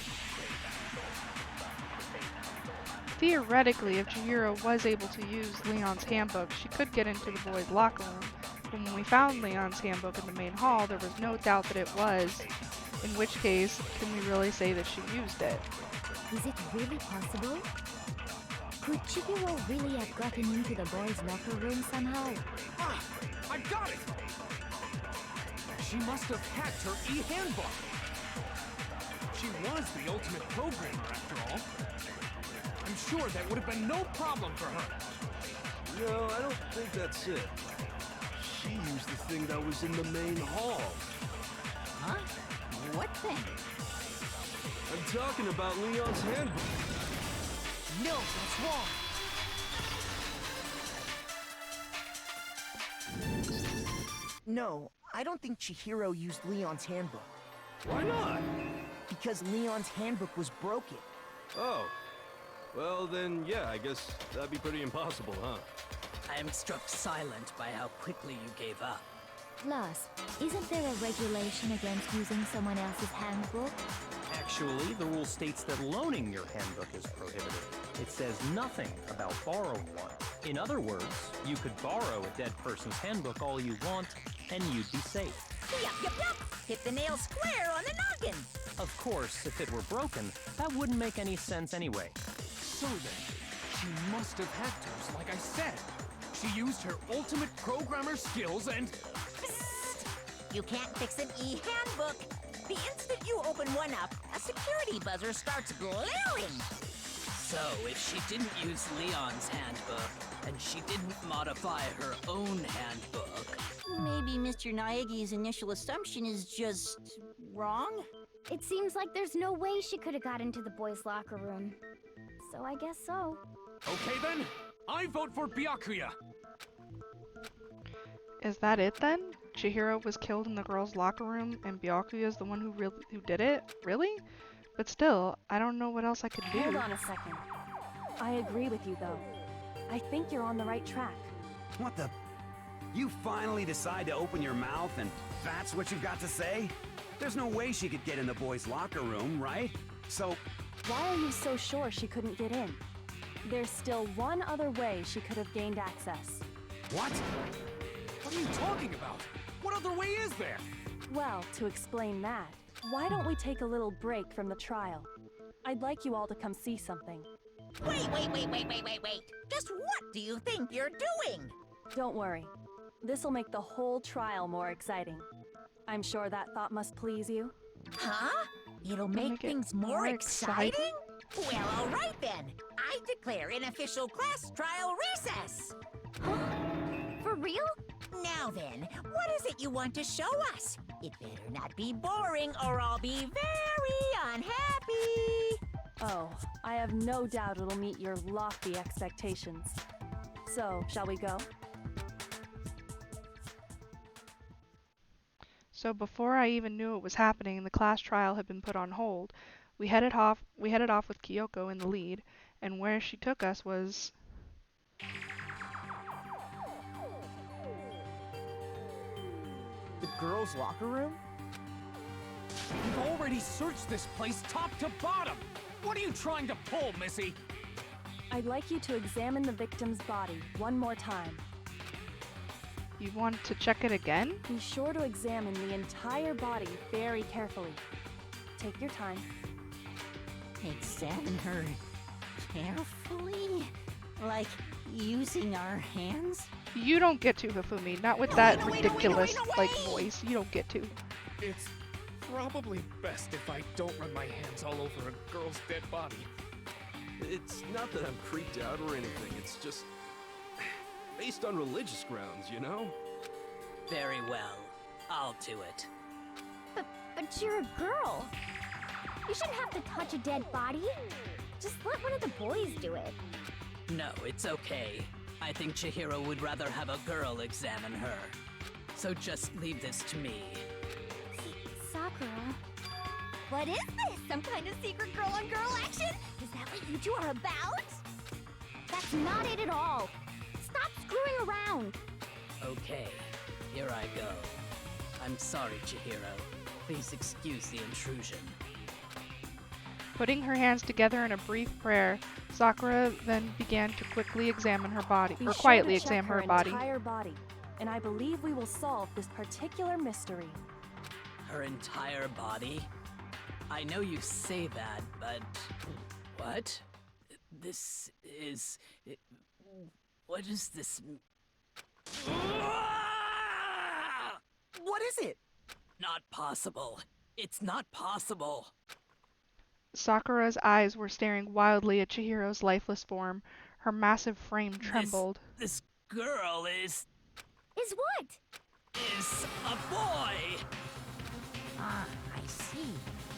Theoretically, if Chihiro was able to use Leon's handbook, she could get into the boys' locker room. But when we found Leon's handbook in the main hall, there was no doubt that it was. In which case, can we really say that she used it? Is it really possible? Could Chihiro really have gotten into the boys' locker room somehow? Ah! I got it! She must have hacked her e-handbook. She was the ultimate programmer, after all. I'm sure that would have been no problem for her. No, I don't think that's it. She used the thing that was in the main hall. Huh? What thing? I'm talking about Leon's handbook. No, that's wrong. No, I don't think Chihiro used Leon's handbook. Why not? Because Leon's handbook was broken. Oh. Well, then, yeah, I guess that'd be pretty impossible, huh? I am struck silent by how quickly you gave up. Plus, isn't there a regulation against using someone else's handbook? Actually, the rule states that loaning your handbook is prohibited. It says nothing about borrowing one. In other words, you could borrow a dead person's handbook all you want, and you'd be safe. Yup. Hit the nail square on the noggin. Of course, if it were broken, that wouldn't make any sense anyway. So then, she must have hacked hers, like I said. She used her ultimate programmer skills and... Psst! You can't fix an e-handbook. The instant you open one up, a security buzzer starts blaring. So, if she didn't use Leon's handbook, and she didn't modify her own handbook... Maybe Mr. Naegi's initial assumption is just wrong? It seems like there's no way she could have got into the boys' locker room. So I guess so. Okay then, I vote for Byakuya. Is that it then? Chihiro was killed in the girls' locker room, and Byakuya is the one who did it? Really? But still, I don't know what else I could do. Hold on a second. I agree with you, though. I think you're on the right track. What the? You finally decide to open your mouth and that's what you've got to say? There's no way she could get in the boys' locker room, right? So... Why are you so sure she couldn't get in? There's still one other way she could have gained access. What? What are you talking about? What other way is there? Well, to explain that, why don't we take a little break from the trial? I'd like you all to come see something. Wait. Just what do you think you're doing? Don't worry. This'll make the whole trial more exciting. I'm sure that thought must please you. Huh? It'll make things more exciting? Well, all right then. I declare an official class trial recess. For real? Now then, what is it you want to show us? It better not be boring or I'll be very unhappy. Oh, I have no doubt it'll meet your lofty expectations. So, shall we go? So before I even knew it was happening, the class trial had been put on hold. We headed off with Kyoko in the lead, and where she took us was... The girls' locker room? We've already searched this place top to bottom. What are you trying to pull, Missy? I'd like you to examine the victim's body one more time. You want to check it again? Be sure to examine the entire body very carefully. Take your time. Examine her carefully? Like using our hands? You don't get to, Hifumi. Not with that ridiculous, like, voice. You don't get to. It's probably best if I don't run my hands all over a girl's dead body. It's not that I'm creeped out or anything, it's just based on religious grounds, you know? Very well. I'll do it. But you're a girl. You shouldn't have to touch a dead body. Just let one of the boys do it. No, it's okay. I think Chihiro would rather have a girl examine her. So just leave this to me. Sakura. What is this? Some kind of secret girl-on-girl action? Is that what you two are about? That's not it at all. Stop screwing around. Okay, here I go. I'm sorry, Chihiro. Please excuse the intrusion. Putting her hands together in a brief prayer, Sakura then began to quickly examine her body, Be or sure quietly to check examine her her body. entire body, and I believe we will solve this particular mystery. Her entire body? I know you say that, but... What? This is... What is this... What is it? Not possible. It's not possible. Sakura's eyes were staring wildly at Chihiro's lifeless form. Her massive frame trembled. This girl is what? a boy! Ah, I see.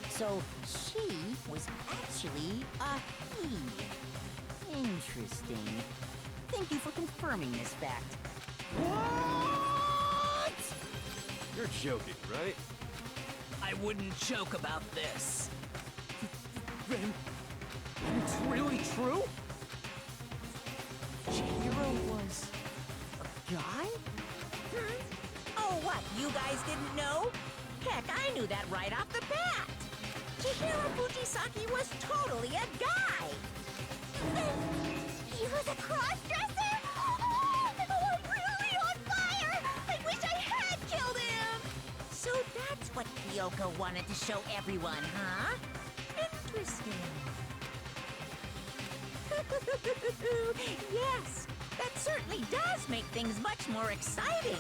So she was actually a he. Interesting. Thank you for confirming this fact. What? You're joking, right? I wouldn't joke about this. Then it's really true? Chihiro was a guy? Oh, what? You guys didn't know? Heck, I knew that right off the bat. Chihiro Fujisaki was totally a guy. He was a cross-dresser? Oh, I'm really on fire! I wish I had killed him! So that's what Kyoko wanted to show everyone, huh? Interesting. Yes, that certainly does make things much more exciting.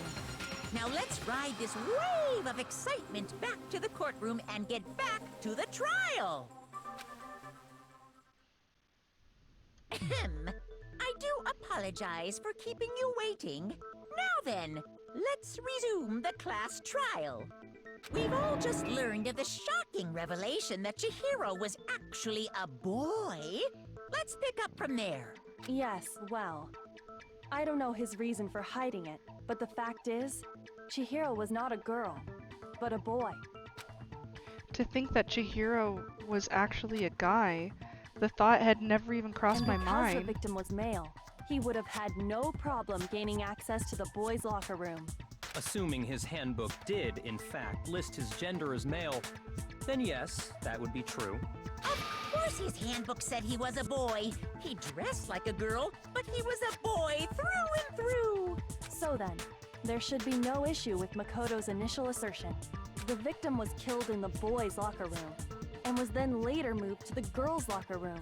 Now let's ride this wave of excitement back to the courtroom and get back to the trial. Ahem. I do apologize for keeping you waiting. Now then, let's resume the class trial. We've all just learned of the shocking revelation that Chihiro was actually a boy. Let's pick up from there. Yes, well, I don't know his reason for hiding it, but the fact is, Chihiro was not a girl, but a boy. To think that Chihiro was actually a guy, the thought had never even crossed my Because mind. the victim was male, he would have had no problem gaining access to the boys' locker room. Assuming his handbook did, in fact, list his gender as male, then yes, that would be true. Of course his handbook said he was a boy. He dressed like a girl, but he was a boy through and through. So then, there should be no issue with Makoto's initial assertion. The victim was killed in the boys' locker room, and was then later moved to the girls' locker room.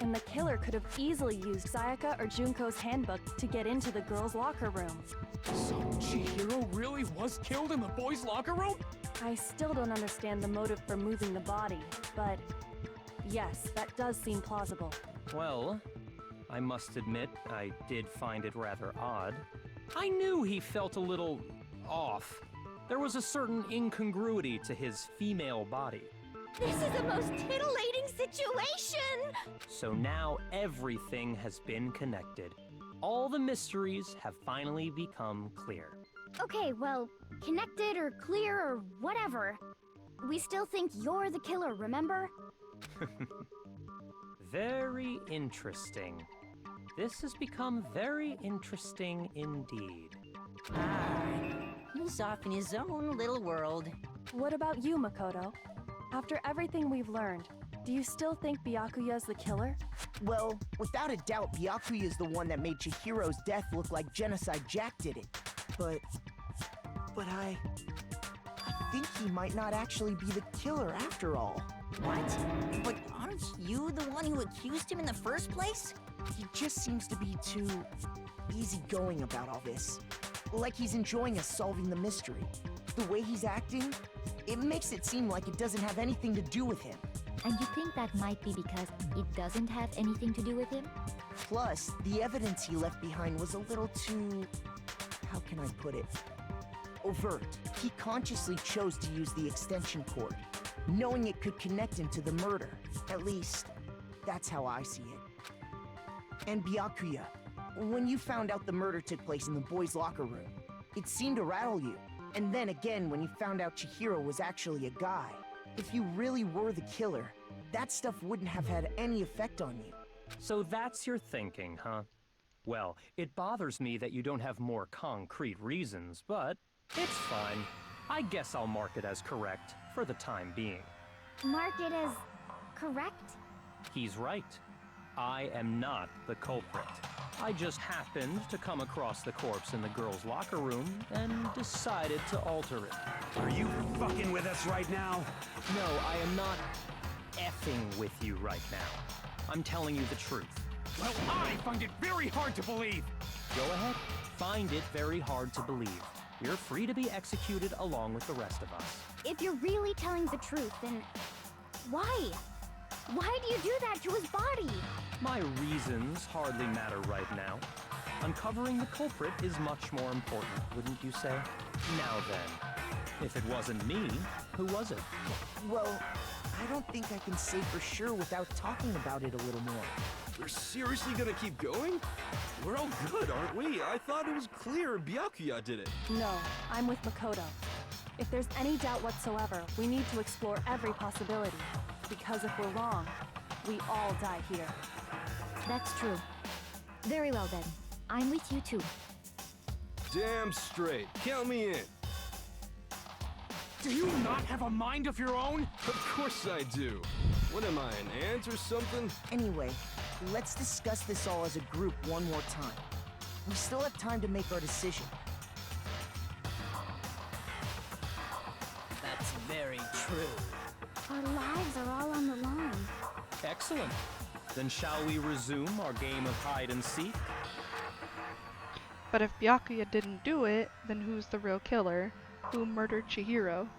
And the killer could have easily used Sayaka or Junko's handbook to get into the girls' locker room. So Chihiro really was killed in the boys' locker room? I still don't understand the motive for moving the body, but yes, that does seem plausible. Well, I must admit, I did find it rather odd. I knew he felt a little off. There was a certain incongruity to his female body. This is the most titillating situation! So now everything has been connected. All the mysteries have finally become clear. Okay, well, connected or clear or whatever. We still think you're the killer, remember? Very interesting. This has become very interesting indeed. Ah, he's off in his own little world. What about you, Makoto? After everything we've learned, do you still think Byakuya's the killer? Well, without a doubt, Byakuya is the one that made Chihiro's death look like Genocide Jack did it. but I think he might not actually be the killer after all. What? But aren't you the one who accused him in the first place? He just seems to be too easygoing about all this. Like he's enjoying us solving the mystery. The way he's acting, it makes it seem like it doesn't have anything to do with him. And you think that might be because it doesn't have anything to do with him? Plus, the evidence he left behind was a little too... how can I put it? Overt. He consciously chose to use the extension cord, knowing it could connect him to the murder. At least, that's how I see it. And Byakuya, when you found out the murder took place in the boys' locker room, it seemed to rattle you. And then again, when you found out Chihiro was actually a guy, if you really were the killer, that stuff wouldn't have had any effect on you. So that's your thinking, huh? Well, it bothers me that you don't have more concrete reasons, but it's fine. I guess I'll mark it as correct for the time being. Mark it as correct? He's right. I am not the culprit. I just happened to come across the corpse in the girls' locker room and decided to alter it. Are you fucking with us right now? No, I am not effing with you right now. I'm telling you the truth. Well, I find it very hard to believe. Go ahead. Find it very hard to believe. You're free to be executed along with the rest of us. If you're really telling the truth, then why? Why do you do that to his body? My reasons hardly matter right now. Uncovering the culprit is much more important, wouldn't you say? Now then, if it wasn't me, who was it? Well, I don't think I can say for sure without talking about it a little more. We're seriously gonna keep going? We're all good, aren't we? I thought it was clear Byakuya did it. No, I'm with Makoto. If there's any doubt whatsoever, we need to explore every possibility. Because if we're wrong, we all die here. That's true. Very well then. I'm with you too. Damn straight. Count me in. Do you not have a mind of your own? Of course I do. What am I, an ant or something? Anyway, let's discuss this all as a group one more time. We still have time to make our decision. That's very true. Our lives are all on the line. Excellent. Then shall we resume our game of hide and seek? But if Byakuya didn't do it, then who's the real killer? Who murdered Chihiro?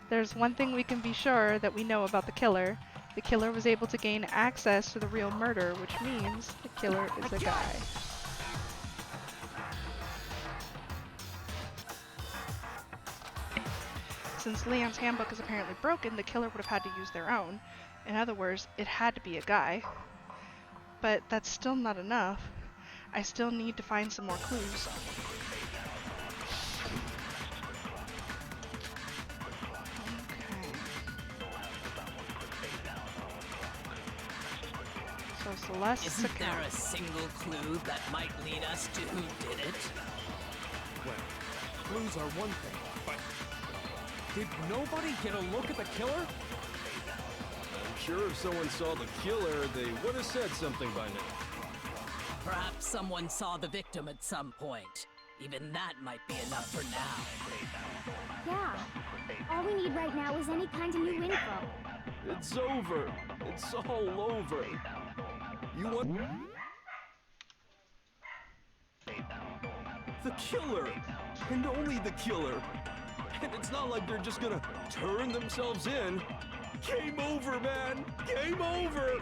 There's one thing we can be sure that we know about the killer. The killer was able to gain access to the real murder, which means the killer is a guy. Since Leon's handbook is apparently broken, the killer would have had to use their own. In other words, it had to be a guy. But that's still not enough. I still need to find some more clues. So Celeste's Isn't there account. a single clue that might lead us to who did it? Well, clues are one thing, but did nobody get a look at the killer? I'm sure if someone saw the killer, they would have said something by now. Perhaps someone saw the victim at some point. Even that might be enough for now. Yeah. All we need right now is any kind of new info. It's over. It's all over. You want... The killer! And only the killer! And it's not like they're just gonna turn themselves in. Game over, man! Game over!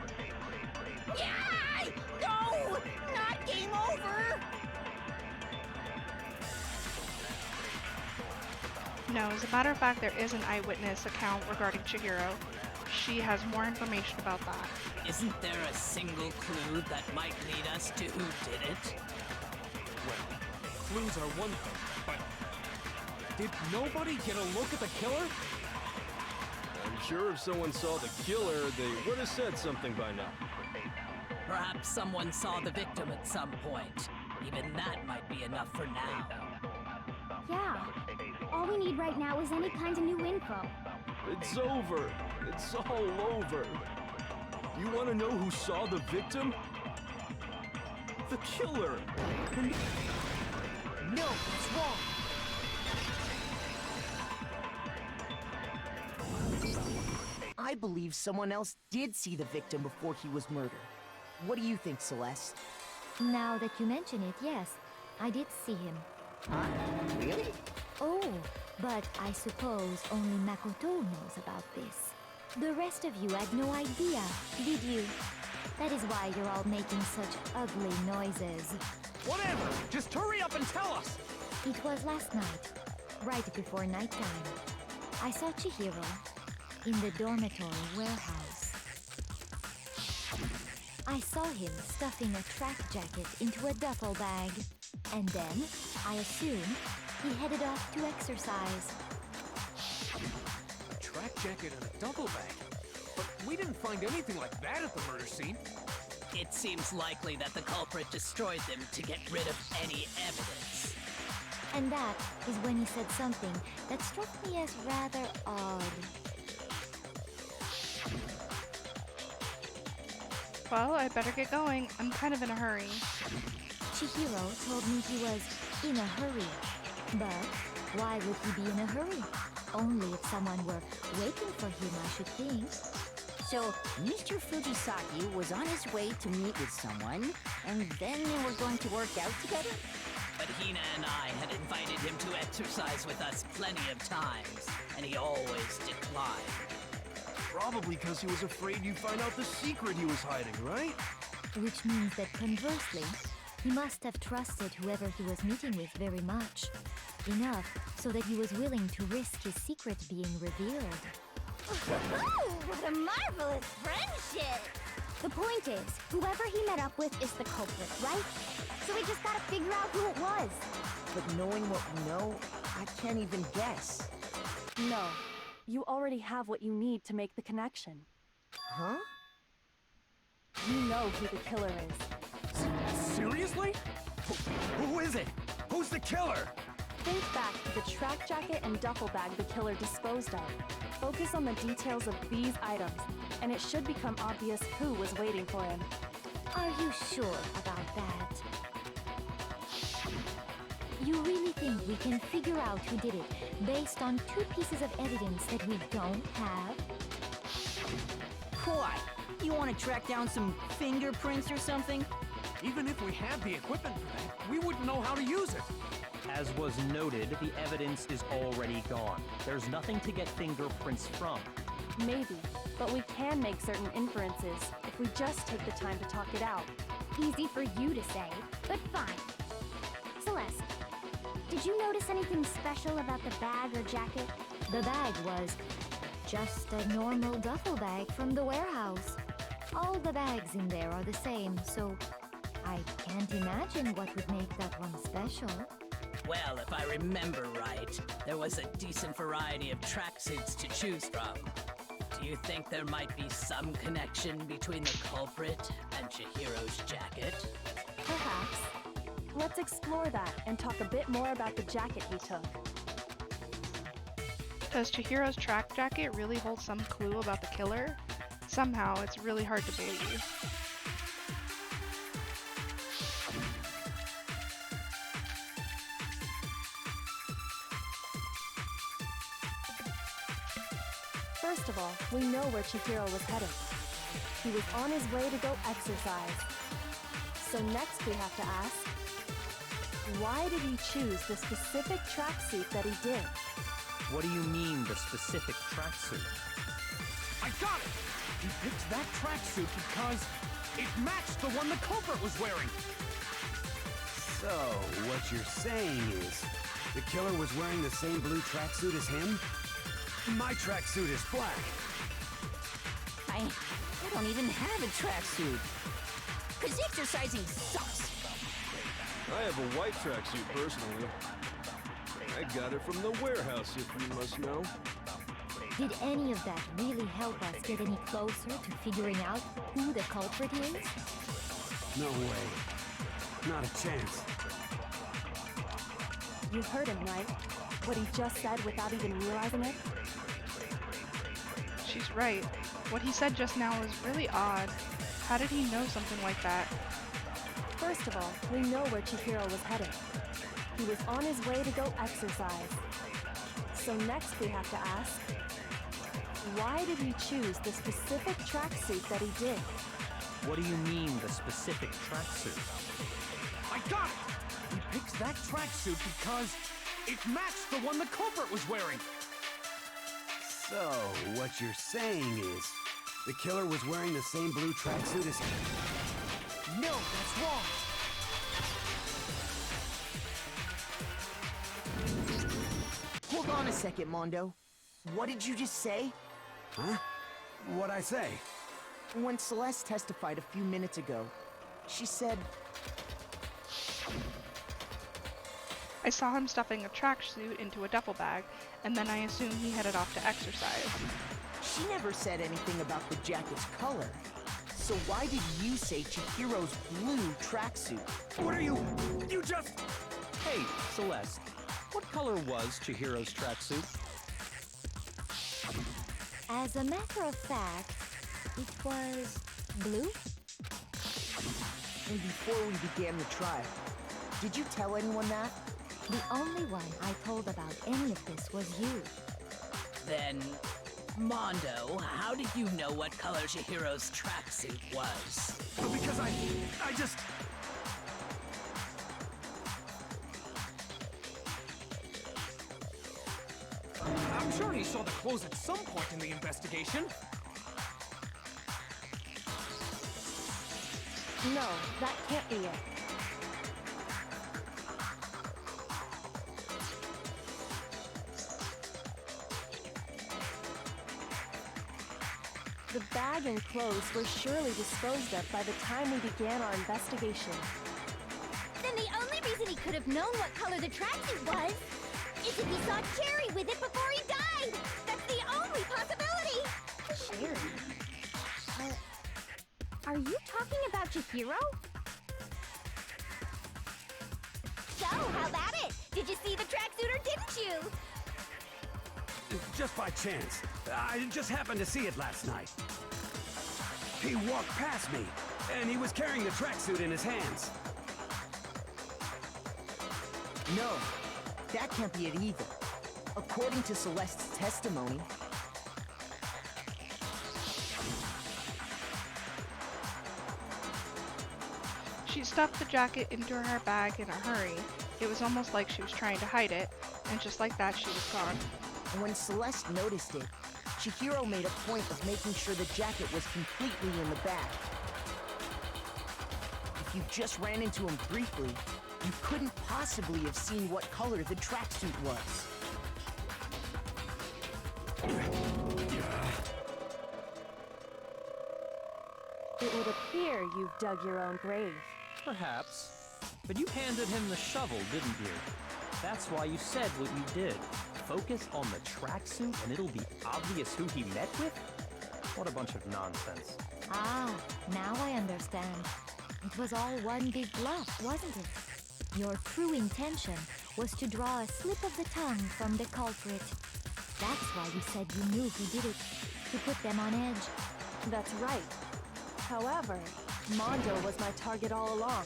Yeah! No! Not game over! No, as a matter of fact, there is an eyewitness account regarding Chihiro. She has more information about that. Isn't there a single clue that might lead us to who did it? Well, clues are one thing, but did nobody get a look at the killer? I'm sure if someone saw the killer, they would have said something by now. Perhaps someone saw the victim at some point. Even that might be enough for now. Yeah. All we need right now is any kind of new info. It's over. It's all over. You want to know who saw the victim? the killer. And No, it's wrong. I believe someone else did see the victim before he was murdered. What do you think, Celeste? Now that you mention it, yes, I did see him. Huh? Really? Oh, but I suppose only Makoto knows about this. The rest of you had no idea, did you? That is why you're all making such ugly noises. Whatever! Just hurry up and tell us! It was last night, right before nighttime. I saw Chihiro in the dormitory warehouse. I saw him stuffing a track jacket into a duffel bag. And then, I assume, he headed off to exercise. A track jacket and a duffel bag? But we didn't find anything like that at the murder scene. It seems likely that the culprit destroyed them to get rid of any evidence. And that is when he said something that struck me as rather odd. Well, I better get going. I'm kind of in a hurry. Chihiro told me he was in a hurry. But why would he be in a hurry? Only if someone were waiting for him, I should think. So, Mr. Fujisaki was on his way to meet with someone, and then they were going to work out together? But Hina and I had invited him to exercise with us plenty of times, and he always declined. probably because he was afraid you'd find out the secret he was hiding, right? Which means that conversely, he must have trusted whoever he was meeting with very much. Enough so that he was willing to risk his secret being revealed. What a marvelous friendship! The point is, whoever he met up with is the culprit, right? So we just gotta figure out who it was. But knowing what we know, I can't even guess. No. You already have what you need to make the connection. Huh? You know who the killer is. Seriously? Who is it? Who's the killer? Think back to the track jacket and duffel bag the killer disposed of. Focus on the details of these items, and it should become obvious who was waiting for him. Are you sure about that? You really think we can figure out who did it based on 2 pieces of evidence that we don't have? What? You want to track down some fingerprints or something? Even if we had the equipment for that, we wouldn't know how to use it. As was noted, the evidence is already gone. There's nothing to get fingerprints from. Maybe, but we can make certain inferences if we just take the time to talk it out. Easy for you to say, but fine. Celeste, did you notice anything special about the bag or jacket? The bag was just a normal duffel bag from the warehouse. All the bags in there are the same, so I can't imagine what would make that one special. Well, if I remember right, there was a decent variety of tracksuits to choose from. Do you think there might be some connection between the culprit and Chihiro's jacket? Perhaps. Let's explore that and talk a bit more about the jacket he took. Does Chihiro's track jacket really hold some clue about the killer? Somehow, it's really hard to believe. First of all, we know where Chihiro was headed. He was on his way to go exercise. So next we have to ask, why did he choose the specific tracksuit that he did? What do you mean, the specific tracksuit? I got it! He picked that tracksuit because it matched the one the culprit was wearing. So, what you're saying is, the killer was wearing the same blue tracksuit as him? My tracksuit is black. I don't even have a tracksuit. 'Cause exercising sucks. I have a white tracksuit personally. I got it from the warehouse, if you must know. Did any of that really help us get any closer to figuring out who the culprit is? No way. Not a chance. You heard him, right? What he just said without even realizing it? She's right. What he said just now was really odd. How did he know something like that? First of all, we know where Chihiro was headed. He was on his way to go exercise. So next we have to ask, why did he choose the specific tracksuit that he did? What do you mean, the specific tracksuit? I got it! He picked that tracksuit because it matched the one the culprit was wearing. So, what you're saying is, the killer was wearing the same blue tracksuit as... No, that's wrong. Hold on a second, Mondo. What did you just say? Huh? What'd I say? When Celeste testified a few minutes ago, she said... I saw him stuffing a tracksuit into a duffel bag, and then I assumed he headed off to exercise. She never said anything about the jacket's color. So why did you say Chihiro's blue tracksuit? What are you... You just... Hey, Celeste, what color was Chihiro's tracksuit? As a matter of fact, it was blue? And before we began the trial, did you tell anyone that? The only one I told about any of this was you. Then, Mondo, how did you know what color Chihiro's tracksuit was? Because I just... I'm sure he saw the clothes at some point in the investigation. No, that can't be it. The bag and clothes were surely disposed of by the time we began our investigation. Then the only reason he could have known what color the tracksuit was is if he saw Cherry with it before he died! That's the only possibility! Cherry? Are you talking about Chihiro? So, how about it? Did you see the tracksuit or didn't you? Just by chance. I just happened to see it last night. He walked past me, and he was carrying the tracksuit in his hands. No, that can't be it either. According to Celeste's testimony, She stuffed the jacket into her bag in a hurry. It was almost like she was trying to hide it, and just like that, she was gone. and when Celeste noticed it, Chihiro made a point of making sure the jacket was completely in the bag. If you just ran into him briefly, you couldn't possibly have seen what color the tracksuit was. It would appear you've dug your own grave. Perhaps. But you handed him the shovel, didn't you? That's why you said what you did. Focus on the tracksuit and it'll be obvious who he met with? What a bunch of nonsense. Ah, now I understand. It was all one big bluff, wasn't it? Your true intention was to draw a slip of the tongue from the culprit. That's why you said you knew who did it, to put them on edge. That's right. However, Mondo was my target all along.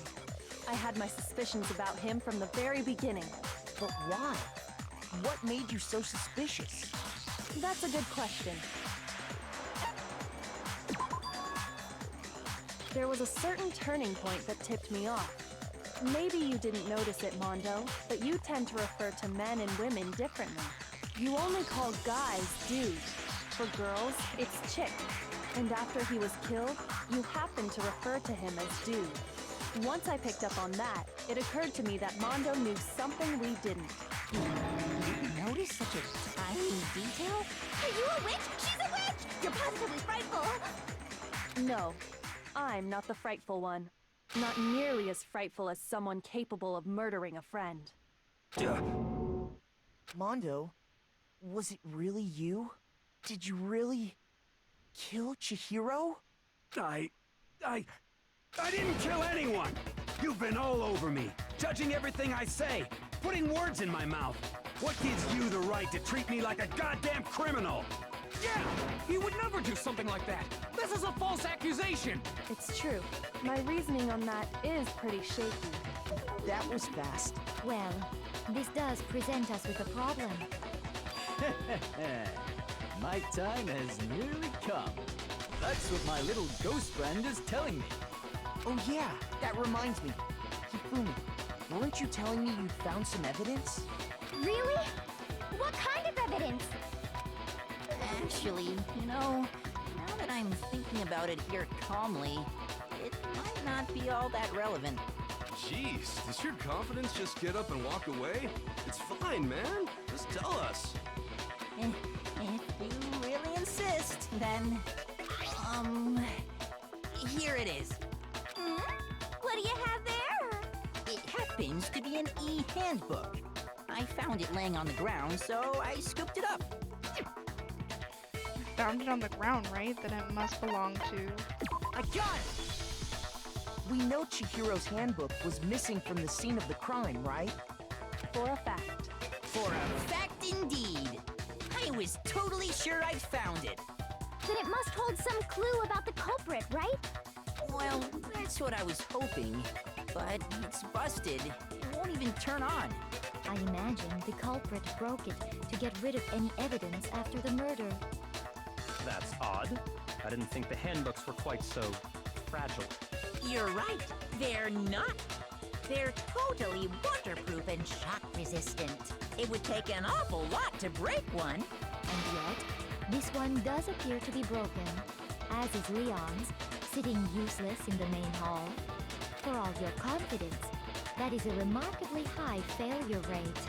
I had my suspicions about him from the very beginning. But why? What made you so suspicious? That's a good question. There was a certain turning point that tipped me off. Maybe you didn't notice it, Mondo, but you tend to refer to men and women differently. You only call guys dudes. For girls, it's chick. And after he was killed, you happened to refer to him as dude. Once I picked up on that, it occurred to me that Mondo knew something we didn't. You notice such a tiny detail? Are you a witch? She's a witch! You're positively frightful! No, I'm not the frightful one. Not nearly as frightful as someone capable of murdering a friend. Mondo, was it really you? Did you really kill Chihiro? I didn't kill anyone! You've been all over me, judging everything I say, putting words in my mouth. What gives you the right to treat me like a goddamn criminal? Yeah! He would never do something like that! This is a false accusation! It's true. My reasoning on that is pretty shaky. That was fast. Well, this does present us with a problem. My time has nearly come. That's what my little ghost friend is telling me. Oh yeah, that reminds me. Hifumi, weren't you telling me you'd found some evidence? Really? What kind of evidence? Actually, you know, now that I'm thinking about it here calmly, it might not be all that relevant. Jeez, does your confidence just get up and walk away? It's fine, man. Just tell us. If you really insist, then... here it is. What do you have there? It happens to be an e-handbook. I found it laying on the ground, so I scooped it up. Found it on the ground, right? Then it must belong to... I got it! We know Chihiro's handbook was missing from the scene of the crime, right? For a fact. For a fact indeed. I was totally sure I'd found it. Then it must hold some clue about the culprit, right? Well, that's what I was hoping. But it's busted. It won't even turn on. I imagine the culprit broke it to get rid of any evidence after the murder. That's odd. I didn't think the handbooks were quite so fragile. You're right. They're not. They're totally waterproof and shock resistant. It would take an awful lot to break one. And yet, this one does appear to be broken, as is Leon's, sitting useless in the main hall. For all your confidence, that is a remarkably high failure rate.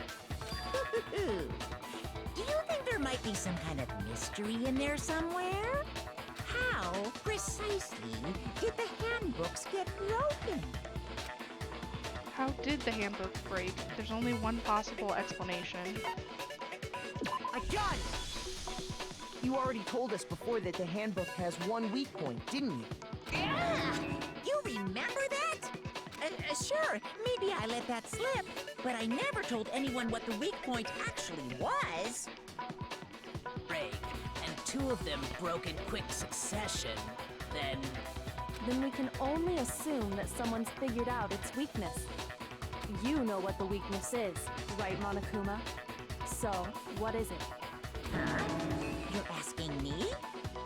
Do you think there might be some kind of mystery in there somewhere? How precisely did the handbooks get broken? How did the handbook break? There's only one possible explanation. I got it! You already told us before that the handbook has one weak point, didn't you? Ah, you remember that? Sure, maybe I let that slip, but I never told anyone what the weak point actually was. Break, and two of them broke in quick succession, then we can only assume that someone's figured out its weakness. You know what the weakness is, right, Monokuma? So, what is it? Huh? You're asking me?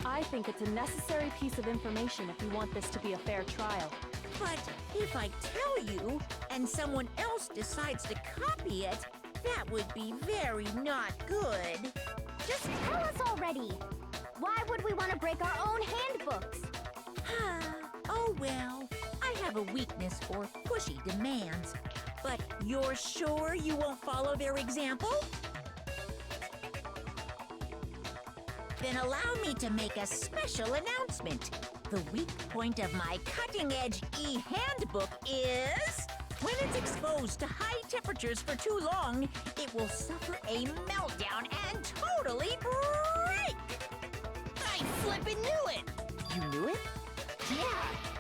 I think it's a necessary piece of information if you want this to be a fair trial. But if I tell you, and someone else decides to copy it, that would be very not good. Just tell us already. Why would we want to break our own handbooks? Oh well, I have a weakness for pushy demands. But you're sure you won't follow their example? Then allow me to make a special announcement. The weak point of my cutting-edge e-handbook is... when it's exposed to high temperatures for too long, it will suffer a meltdown and totally break! I flippin' knew it! You knew it? Yeah,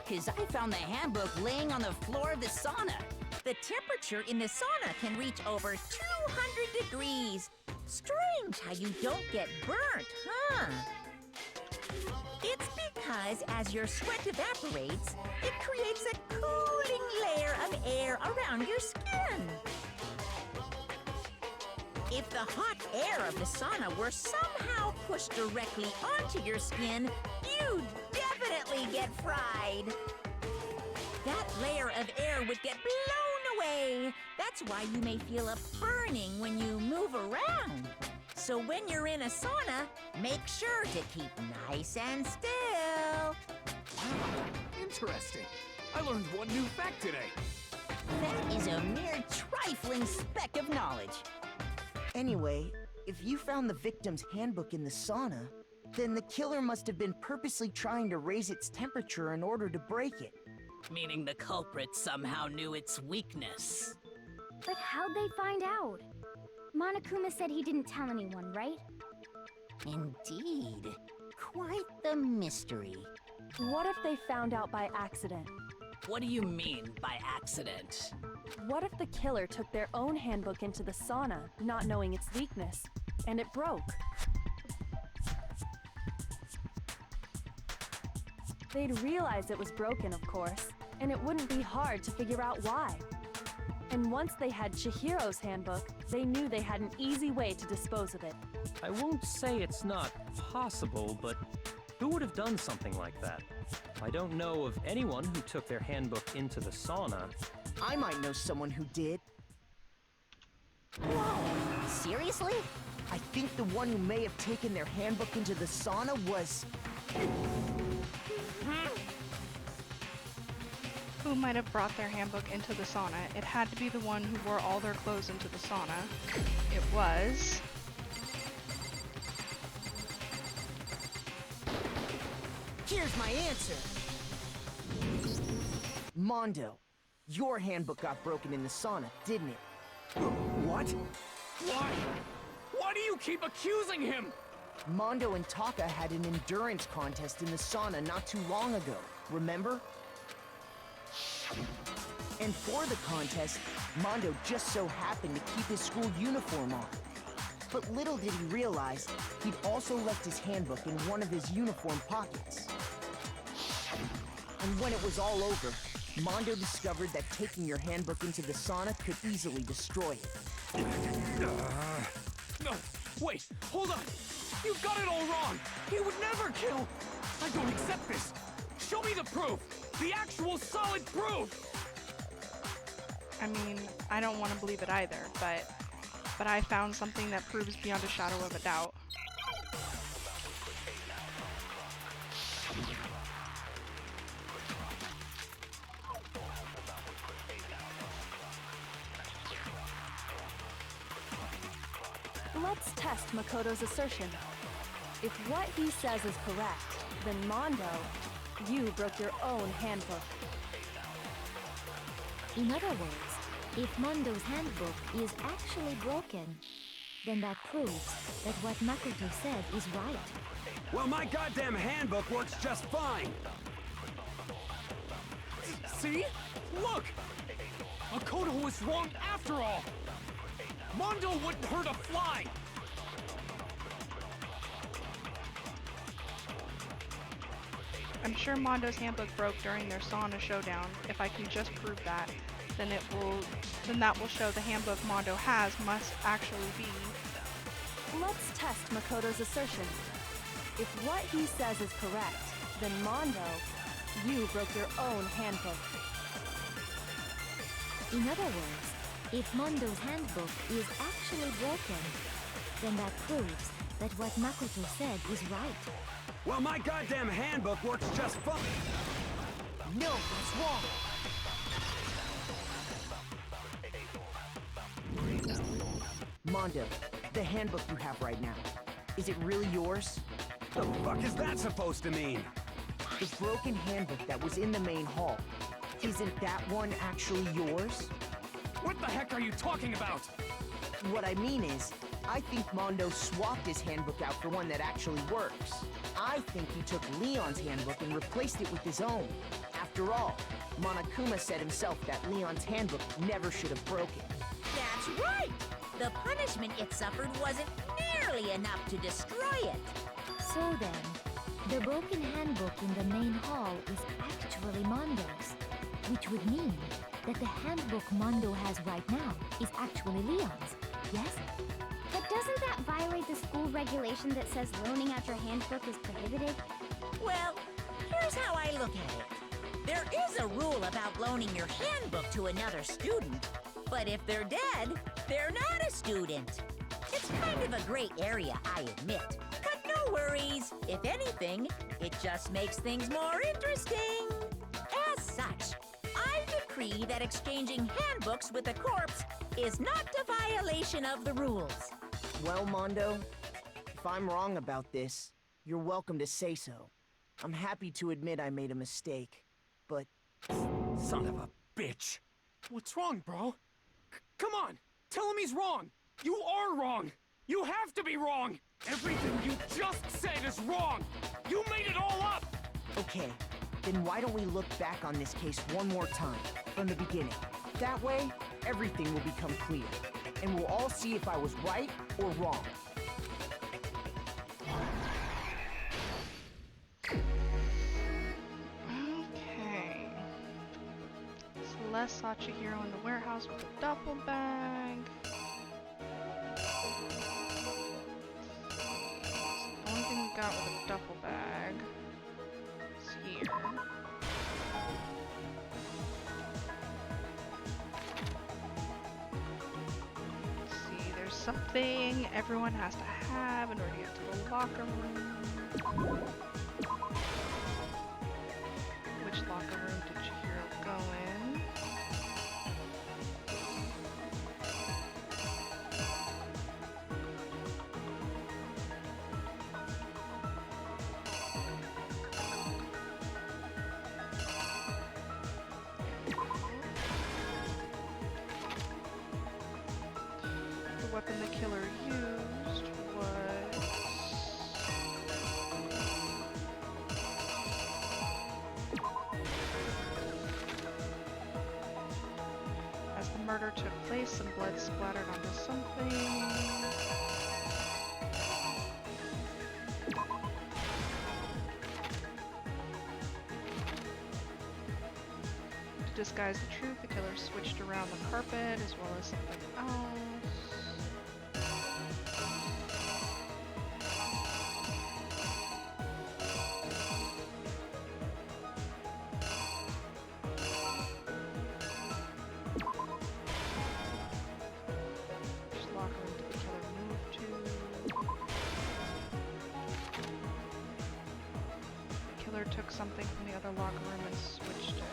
because I found the handbook laying on the floor of the sauna. The temperature in the sauna can reach over 200 degrees. Strange how you don't get burnt, huh? It's because as your sweat evaporates, it creates a cooling layer of air around your skin. If the hot air of the sauna were somehow pushed directly onto your skin, you'd definitely get fried. That layer of air would get blown away. That's why you may feel a burning when you move around. So when you're in a sauna, make sure to keep nice and still. Wow, interesting. I learned one new fact today. That is a mere trifling speck of knowledge. Anyway, if you found the victim's handbook in the sauna, then the killer must have been purposely trying to raise its temperature in order to break it. meaning the culprit somehow knew its weakness. But how'd they find out? Monokuma said he didn't tell anyone, right? Indeed. Quite the mystery. What if they found out by accident? What do you mean by accident? What if the killer took their own handbook into the sauna, not knowing its weakness, and it broke? They'd realize it was broken, of course, and it wouldn't be hard to figure out why. And once they had Chihiro's handbook, they knew they had an easy way to dispose of it. I won't say it's not possible, but who would have done something like that? I don't know of anyone who took their handbook into the sauna. I might know someone who did. Whoa! Seriously? I think the one who may have taken their handbook into the sauna was... Who might have brought their handbook into the sauna? It had to be the one who wore all their clothes into the sauna. It was... Here's my answer! Mondo, your handbook got broken in the sauna, didn't it? What? Why? Why do you keep accusing him? Mondo and Taka had an endurance contest in the sauna not too long ago, remember? And for the contest, Mondo just so happened to keep his school uniform on. But little did he realize, he'd also left his handbook in one of his uniform pockets. And when it was all over, Mondo discovered that taking your handbook into the sauna could easily destroy it. No, wait, hold on. You've got it all wrong. He would never kill. I don't accept this. Show me the proof. The actual solid proof. I mean, I don't want to believe it either, but I found something that proves beyond a shadow of a doubt. Let's test Makoto's assertion. If what he says is correct, then Mondo, you broke your own handbook. In other words, if Mondo's handbook is actually broken, then that proves that what Makoto said is right. Well, my goddamn handbook works just fine! See? Look! Makoto was wrong after all! Mondo wouldn't hurt a fly! I'm sure Mondo's handbook broke during their sauna showdown. If I can just prove that, then that will show the handbook Mondo has must actually be. Let's test Makoto's assertion. If what he says is correct, then Mondo, you broke your own handbook. In other words, if Mondo's handbook is actually broken, then that proves that what Makoto said is right. Well, my goddamn handbook works just fine! No, that's wrong! Mondo, the handbook you have right now, is it really yours? The fuck is that supposed to mean? The broken handbook that was in the main hall, isn't that one actually yours? What the heck are you talking about? What I mean is, I think Mondo swapped his handbook out for one that actually works. I think he took Leon's handbook and replaced it with his own. After all, Monokuma said himself that Leon's handbook never should have broken. That's right! The punishment it suffered wasn't nearly enough to destroy it. So then, the broken handbook in the main hall is actually Mondo's, which would mean that the handbook Mondo has right now is actually Leon's, yes? But doesn't that violate the school regulation that says loaning out your handbook is prohibited? Well, here's how I look at it. There is a rule about loaning your handbook to another student, but if they're dead, they're not a student. It's kind of a gray area, I admit. But no worries. If anything, it just makes things more interesting. As such, I decree that exchanging handbooks with a corpse is not a violation of the rules. Well, Mondo, if I'm wrong about this, you're welcome to say so. I'm happy to admit I made a mistake, but... Son of a bitch! What's wrong, bro? Come on! Tell him he's wrong! You are wrong! You have to be wrong! Everything you just said is wrong! You made it all up! Okay, then why don't we look back on this case one more time, from the beginning? That way, everything will become clear, and we'll all see if I was right or wrong. Celeste saw Chihiro in the warehouse with a duffel bag. The only thing we got with a duffel bag is here. Let's see, there's something everyone has to have in order to get to the locker room. Which locker room did Chihiro go in? The weapon the killer used was... As the murder took place, some blood splattered onto something. To disguise the truth, the killer switched around the carpet as well as something else. Which locker room did the killer move to? The killer took something from the other locker room and switched it.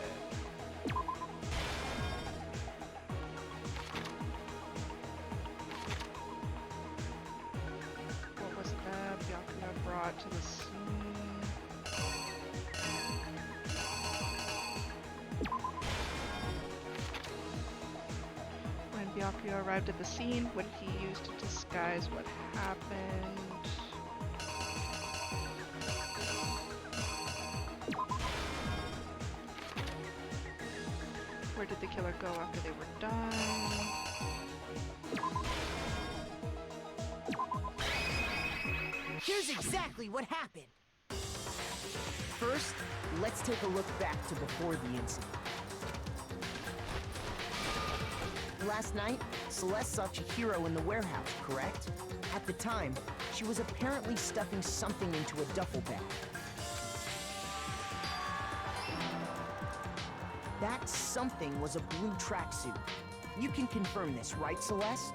What was that Byakuya brought to the scene? When Byakuya arrived at the scene, what did he use to disguise what happened? Where did the killer go after they were done? Here's exactly what happened. First, let's take a look back to before the incident. Last night, Celeste saw Chihiro in the warehouse, correct? At the time, she was apparently stuffing something into a duffel bag. That something was a blue tracksuit. You can confirm this, right, Celeste?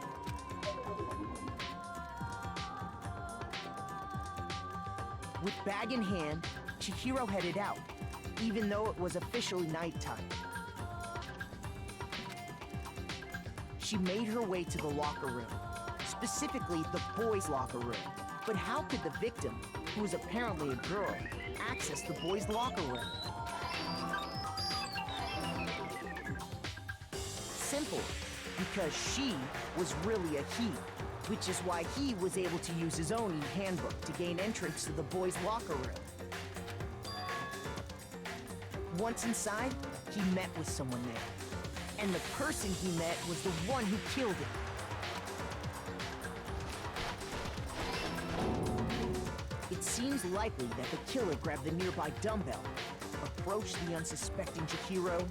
With bag in hand, Chihiro headed out, even though it was officially nighttime. She made her way to the locker room, specifically the boys' locker room. But how could the victim, who was apparently a girl, access the boys' locker room? Simple, because she was really a he, which is why he was able to use his own e-handbook to gain entrance to the boys' locker room. Once inside, he met with someone there. And the person he met was the one who killed him. It seems likely that the killer grabbed the nearby dumbbell, approached the unsuspecting Chihiro,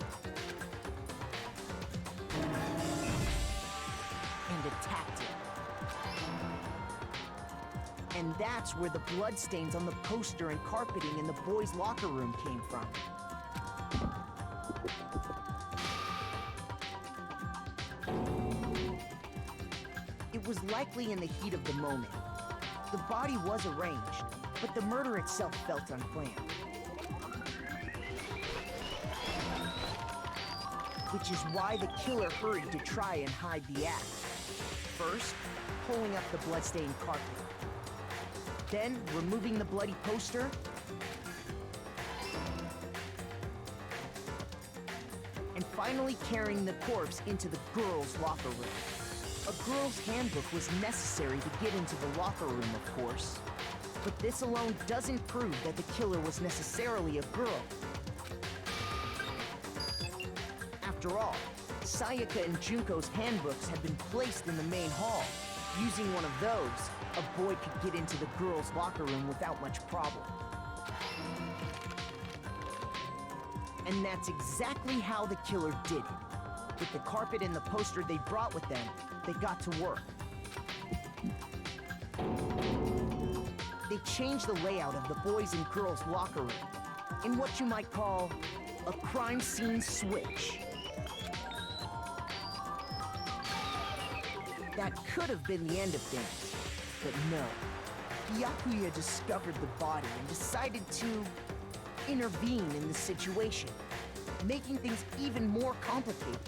and attacked him. And that's where the bloodstains on the poster and carpeting in the boys' locker room came from. It was likely in the heat of the moment. The body was arranged, but the murder itself felt unplanned. Which is why the killer hurried to try and hide the act. First, pulling up the bloodstained carpet. Then, removing the bloody poster. And finally carrying the corpse into the girls' locker room. A girl's handbook was necessary to get into the locker room, of course. But this alone doesn't prove that the killer was necessarily a girl. After all, Sayaka and Junko's handbooks had been placed in the main hall. Using one of those, a boy could get into the girls' locker room without much problem. And that's exactly how the killer did it. With the carpet and the poster they brought with them, they got to work. They changed the layout of the boys' and girls' locker room in what you might call a crime scene switch. That could have been the end of things, but no. Byakuya discovered the body and decided to intervene in the situation, making things even more complicated.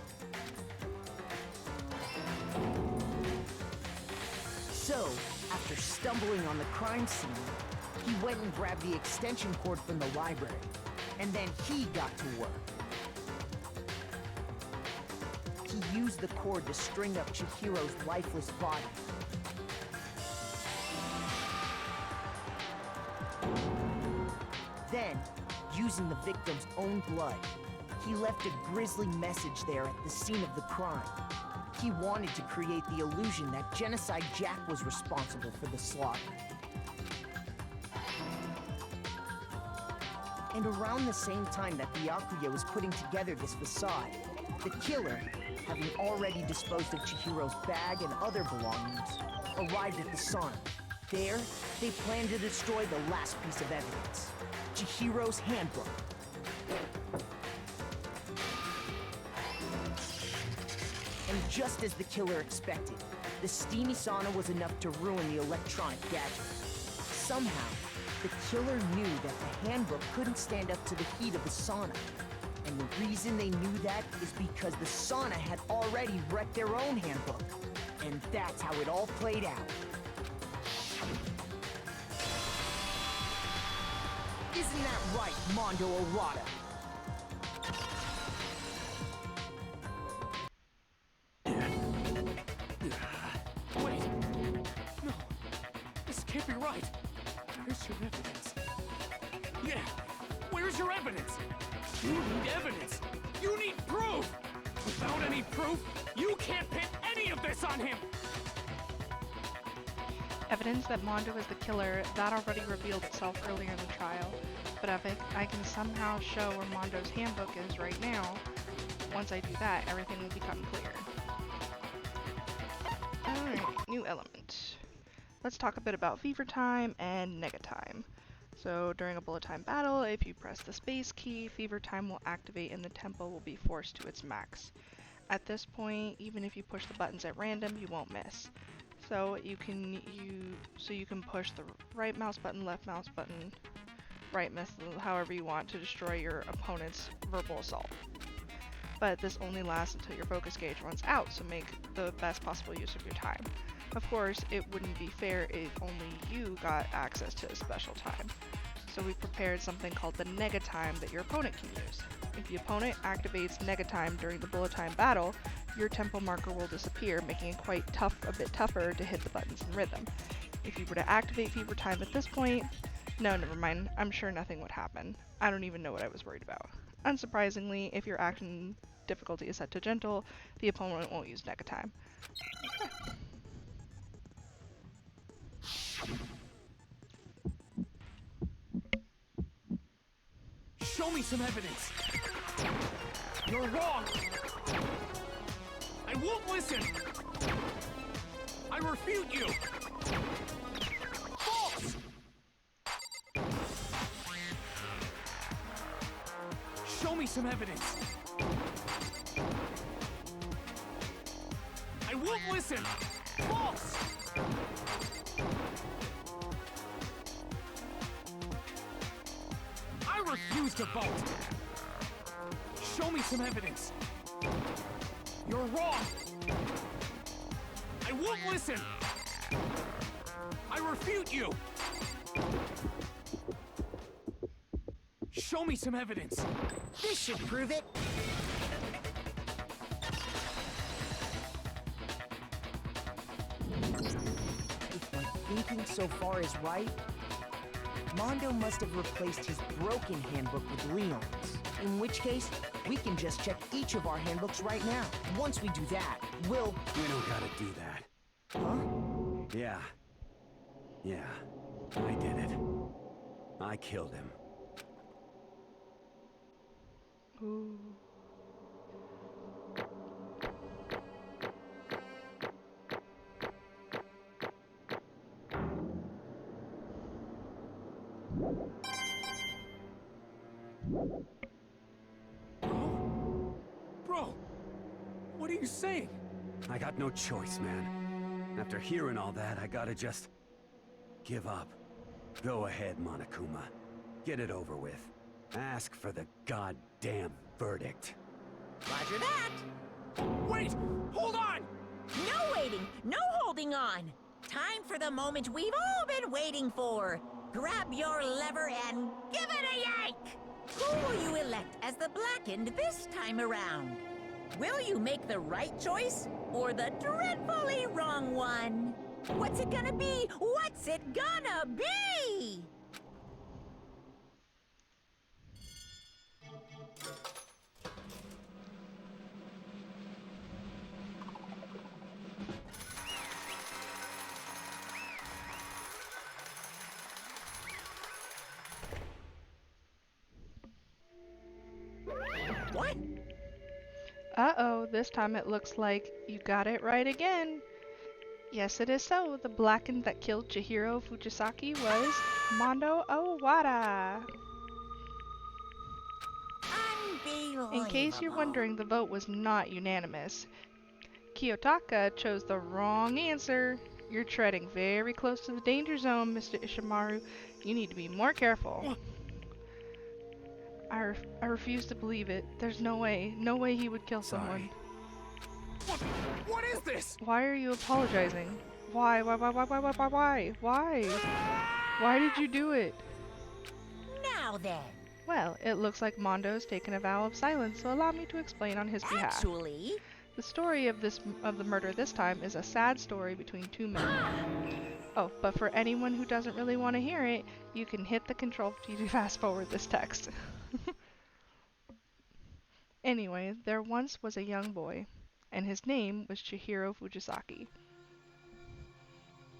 So, after stumbling on the crime scene, he went and grabbed the extension cord from the library, and then he got to work. He used the cord to string up Chihiro's lifeless body. Then, using the victim's own blood, he left a grisly message there at the scene of the crime. He wanted to create the illusion that Genocide Jack was responsible for the slaughter. And around the same time that Byakuya was putting together this facade, the killer, having already disposed of Chihiro's bag and other belongings, arrived at the sauna. There, they planned to destroy the last piece of evidence, Chihiro's handbook. And just as the killer expected, the steamy sauna was enough to ruin the electronic gadget. Somehow, the killer knew that the handbook couldn't stand up to the heat of the sauna. And the reason they knew that is because the sauna had already wrecked their own handbook. And that's how it all played out. Isn't that right, Mondo Arata? Wait! No! This can't be right! Where's your evidence? Yeah! Where's your evidence? You need evidence! You need proof! Without any proof, you can't pin any of this on him! Evidence that Mondo is the killer, that already revealed itself earlier in the trial. But if I can somehow show where Mondo's handbook is right now, once I do that, everything will become clear. Alright, new element. Let's talk a bit about fever time and nega time. So during a bullet time battle, if you press the space key, fever time will activate and the tempo will be forced to its max. At this point, even if you push the buttons at random, you won't miss. So you can push the right mouse button, left mouse button, right mouse, however you want to destroy your opponent's verbal assault. But this only lasts until your focus gauge runs out, so make the best possible use of your time. Of course, it wouldn't be fair if only you got access to a special time. So we prepared something called the nega time that your opponent can use. If the opponent activates nega time during the bullet time battle, your tempo marker will disappear, making it a bit tougher to hit the buttons in rhythm. If you were to activate fever time at this point, no, never mind, I'm sure nothing would happen. I don't even know what I was worried about. Unsurprisingly, if your action difficulty is set to gentle, the opponent won't use nega time. Okay. Show me some evidence! You're wrong! I won't listen! I refute you! False! Show me some evidence! I won't listen! False! I refuse to vote! Show me some evidence! You're wrong! I won't listen! I refute you! Show me some evidence! This should prove it! If my thinking so far is right, Mondo must have replaced his broken handbook with Leon's. In which case, we can just check each of our handbooks right now. Once we do that, we'll... We don't gotta do that. Huh? Yeah. Yeah. I did it. I killed him. Ooh. Bro, what are you saying? I got no choice, man. After hearing all that, I gotta just give up. Go ahead, Monokuma. Get it over with. Ask for the goddamn verdict. Roger that. Wait! Hold on! No waiting, no holding on. Time for the moment we've all been waiting for. Grab your lever and give it a yank! Who will you elect as the Blackened this time around? Will you make the right choice or the dreadfully wrong one? What's it gonna be? What's it gonna be? What? Uh-oh, this time it looks like you got it right again. Yes, it is so. The Blackened that killed Chihiro Fujisaki was Mondo Owada. In case you're wondering, the vote was not unanimous. Kiyotaka chose the wrong answer. You're treading very close to the danger zone, Mr. Ishimaru. You need to be more careful. I refuse to believe it. There's no way he would kill someone. What is this? Why are you apologizing? Why? Why did you do it? Now then. Well, it looks like Mondo's taken a vow of silence, so allow me to explain on his behalf. Actually, the story of the murder this time is a sad story between two men. Oh, but for anyone who doesn't really want to hear it, you can hit the control key to fast forward this text. Anyway, there once was a young boy, and his name was Chihiro Fujisaki.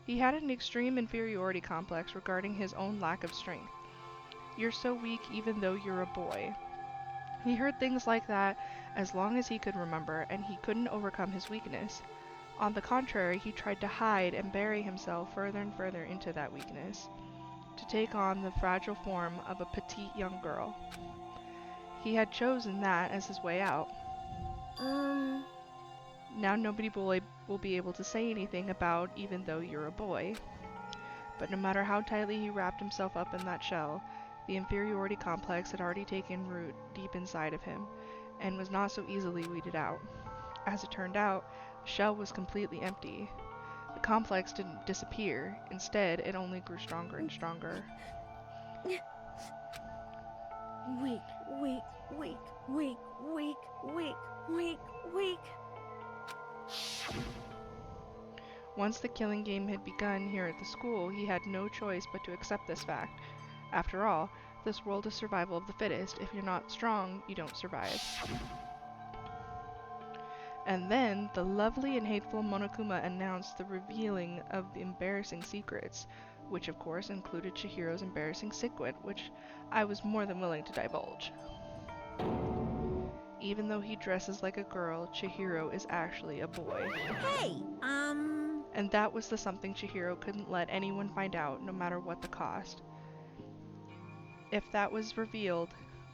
He had an extreme inferiority complex regarding his own lack of strength. You're so weak even though you're a boy. He heard things like that as long as he could remember, and he couldn't overcome his weakness. On the contrary, he tried to hide and bury himself further and further into that weakness, to take on the fragile form of a petite young girl. He had chosen that as his way out. Now nobody will be able to say anything about even though you're a boy. But no matter how tightly he wrapped himself up in that shell, the inferiority complex had already taken root deep inside of him, and was not so easily weeded out. As it turned out, the shell was completely empty. The complex didn't disappear. Instead, it only grew stronger and stronger. Weak. Once the killing game had begun here at the school, he had no choice but to accept this fact. After all, this world is survival of the fittest. If you're not strong, you don't survive. And then, the lovely and hateful Monokuma announced the revealing of the embarrassing secrets, which of course included Chihiro's embarrassing secret, which I was more than willing to divulge. Even though he dresses like a girl, Chihiro is actually a boy. Hey, And that was the something Chihiro couldn't let anyone find out, no matter what the cost. If that was revealed,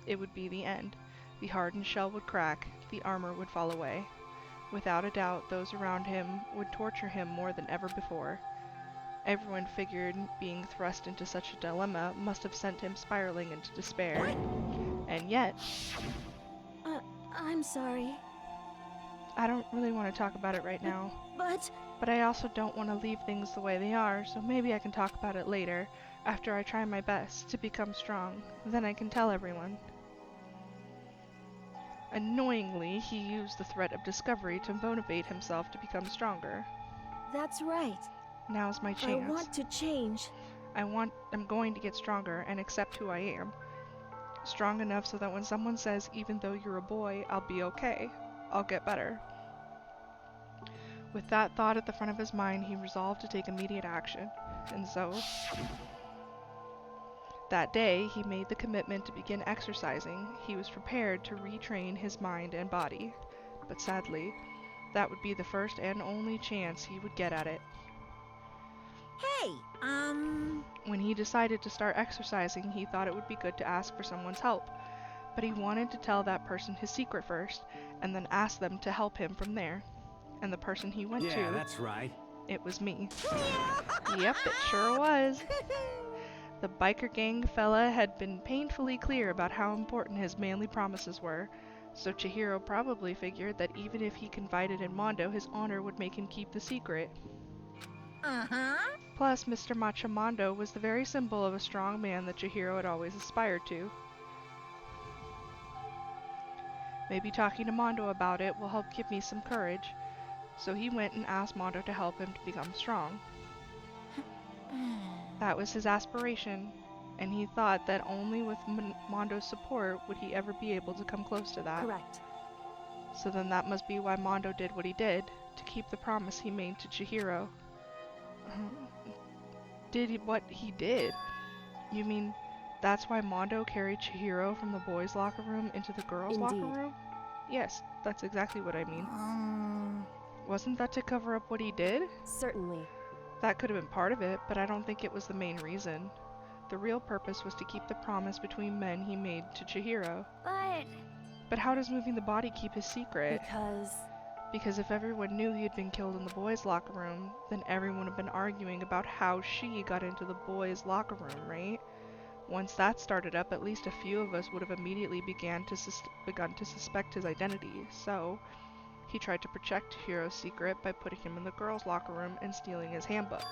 it would be the end. The hardened shell would crack, the armor would fall away. Without a doubt, those around him would torture him more than ever before. Everyone figured being thrust into such a dilemma must have sent him spiraling into despair. And yet... I'm sorry. I don't really want to talk about it right now. But I also don't want to leave things the way they are, so maybe I can talk about it later, after I try my best to become strong. Then I can tell everyone. Annoyingly, he used the threat of discovery to motivate himself to become stronger. That's right. Now's my chance. I want to change. I'm going to get stronger and accept who I am. Strong enough so that when someone says, even though you're a boy, I'll be okay. I'll get better. With that thought at the front of his mind, he resolved to take immediate action. And so, that day, he made the commitment to begin exercising. He was prepared to retrain his mind and body. But sadly, that would be the first and only chance he would get at it. Hey, When he he decided to start exercising, he thought it would be good to ask for someone's help. But he wanted to tell that person his secret first, and then ask them to help him from there. And the person he went to... Yeah, that's right. It was me. Yep, it sure was. The biker gang fella had been painfully clear about how important his manly promises were, so Chihiro probably figured that even if he confided in Mondo, his honor would make him keep the secret. Uh-huh. Plus, Mr. Machamondo was the very symbol of a strong man that Chihiro had always aspired to. Maybe talking to Mondo about it will help give me some courage. So he went and asked Mondo to help him to become strong. That was his aspiration, and he thought that only with Mondo's support would he ever be able to come close to that. Correct. So then that must be why Mondo did what he did, to keep the promise he made to Chihiro. Did what he did? You mean that's why Mondo carried Chihiro from the boys' locker room into the girls' locker room? Yes, that's exactly what I mean. Wasn't that to cover up what he did? Certainly. That could have been part of it, but I don't think it was the main reason. The real purpose was to keep the promise between men he made to Chihiro. But how does moving the body keep his secret? Because if everyone knew he had been killed in the boys' locker room, then everyone would have been arguing about how she got into the boys' locker room, right? Once that started up, at least a few of us would have immediately begun to suspect his identity, so he tried to protect Chihiro's secret by putting him in the girls' locker room and stealing his handbook.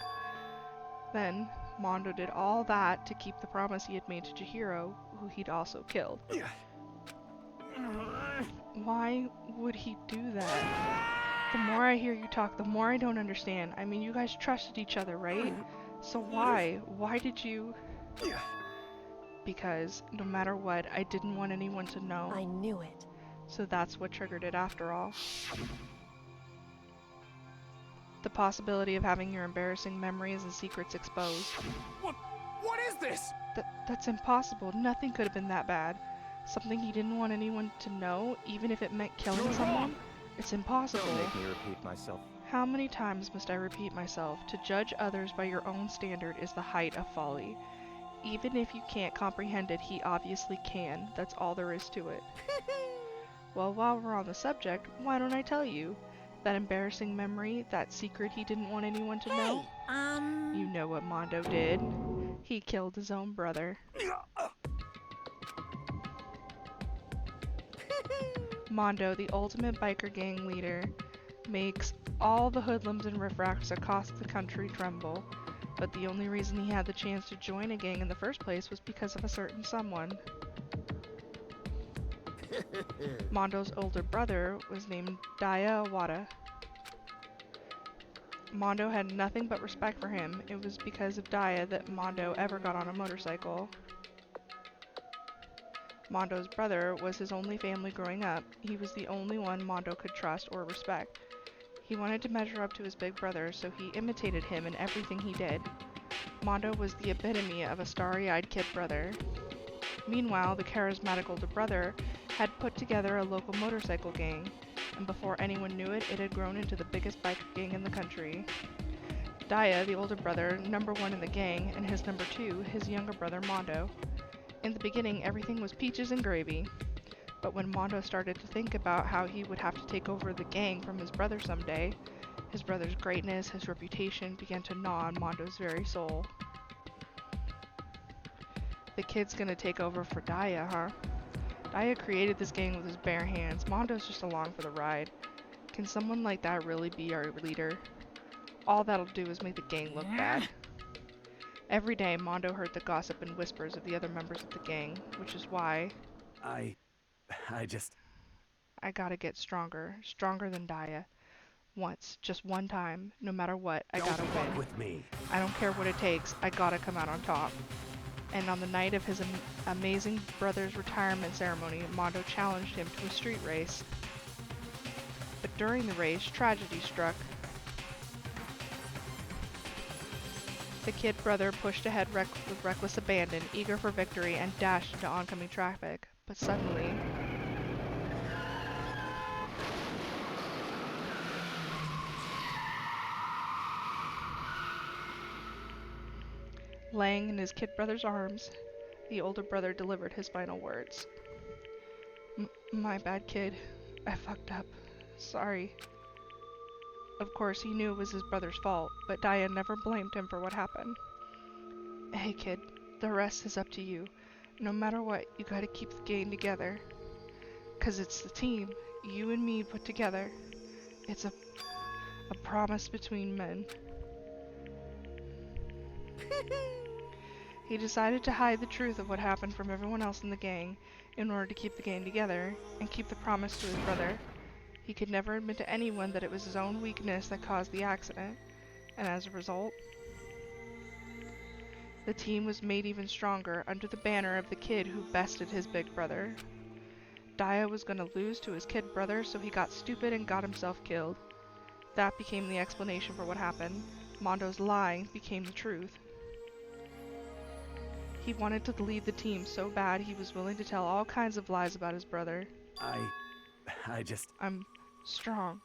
Then, Mondo did all that to keep the promise he had made to Chihiro, who he'd also killed. Why would he do that? The more I hear you talk, the more I don't understand. I mean, you guys trusted each other, right? So why? Why did you... Because, no matter what, I didn't want anyone to know. I knew it. So that's what triggered it after all. The possibility of having your embarrassing memories and secrets exposed. What is this? That's impossible. Nothing could have been that bad. Something he didn't want anyone to know, even if it meant killing someone? It's impossible. Don't make me repeat myself. How many times must I repeat myself? To judge others by your own standard is the height of folly. Even if you can't comprehend it, he obviously can. That's all there is to it. Well, while we're on the subject, why don't I tell you? That embarrassing memory, that secret he didn't want anyone to know? You know what Mondo did. He killed his own brother. Mondo, the ultimate biker gang leader, makes all the hoodlums and riffraffs across the country tremble. But the only reason he had the chance to join a gang in the first place was because of a certain someone. Mondo's older brother was named Daya Awada. Mondo had nothing but respect for him. It was because of Daya that Mondo ever got on a motorcycle. Mondo's brother was his only family growing up. He was the only one Mondo could trust or respect. He wanted to measure up to his big brother, so he imitated him in everything he did. Mondo was the epitome of a starry-eyed kid brother. Meanwhile, the charismatic older brother had put together a local motorcycle gang, and before anyone knew it, it had grown into the biggest biker gang in the country. Daya, the older brother, number one in the gang, and his number two, his younger brother Mondo. In the beginning, everything was peaches and gravy. But when Mondo started to think about how he would have to take over the gang from his brother someday, his brother's greatness, his reputation began to gnaw on Mondo's very soul. The kid's gonna take over for Daya, huh? Daya created this gang with his bare hands. Mondo's just along for the ride. Can someone like that really be our leader? All that'll do is make the gang look bad. Every day, Mondo heard the gossip and whispers of the other members of the gang, which is why... I gotta get stronger. Stronger than Daya. Once. Just one time. No matter what, I gotta win. Don't fuck with me. I don't care what it takes. I gotta come out on top. And on the night of his amazing brother's retirement ceremony, Mondo challenged him to a street race. But during the race, tragedy struck. The kid brother pushed ahead with reckless abandon, eager for victory, and dashed into oncoming traffic. But suddenly... Laying in his kid brother's arms, the older brother delivered his final words. My bad, kid. I fucked up. Sorry. Of course, he knew it was his brother's fault, but Daya never blamed him for what happened. Hey, kid. The rest is up to you. No matter what, you gotta keep the gang together. 'Cause it's the team, you and me put together. It's a promise between men. He decided to hide the truth of what happened from everyone else in the gang in order to keep the gang together and keep the promise to his brother. He could never admit to anyone that it was his own weakness that caused the accident, and as a result, the team was made even stronger under the banner of the kid who bested his big brother. Daya was gonna lose to his kid brother, so he got stupid and got himself killed. That became the explanation for what happened. Mondo's lie became the truth. He wanted to lead the team so bad he was willing to tell all kinds of lies about his brother. I just... I'm strong.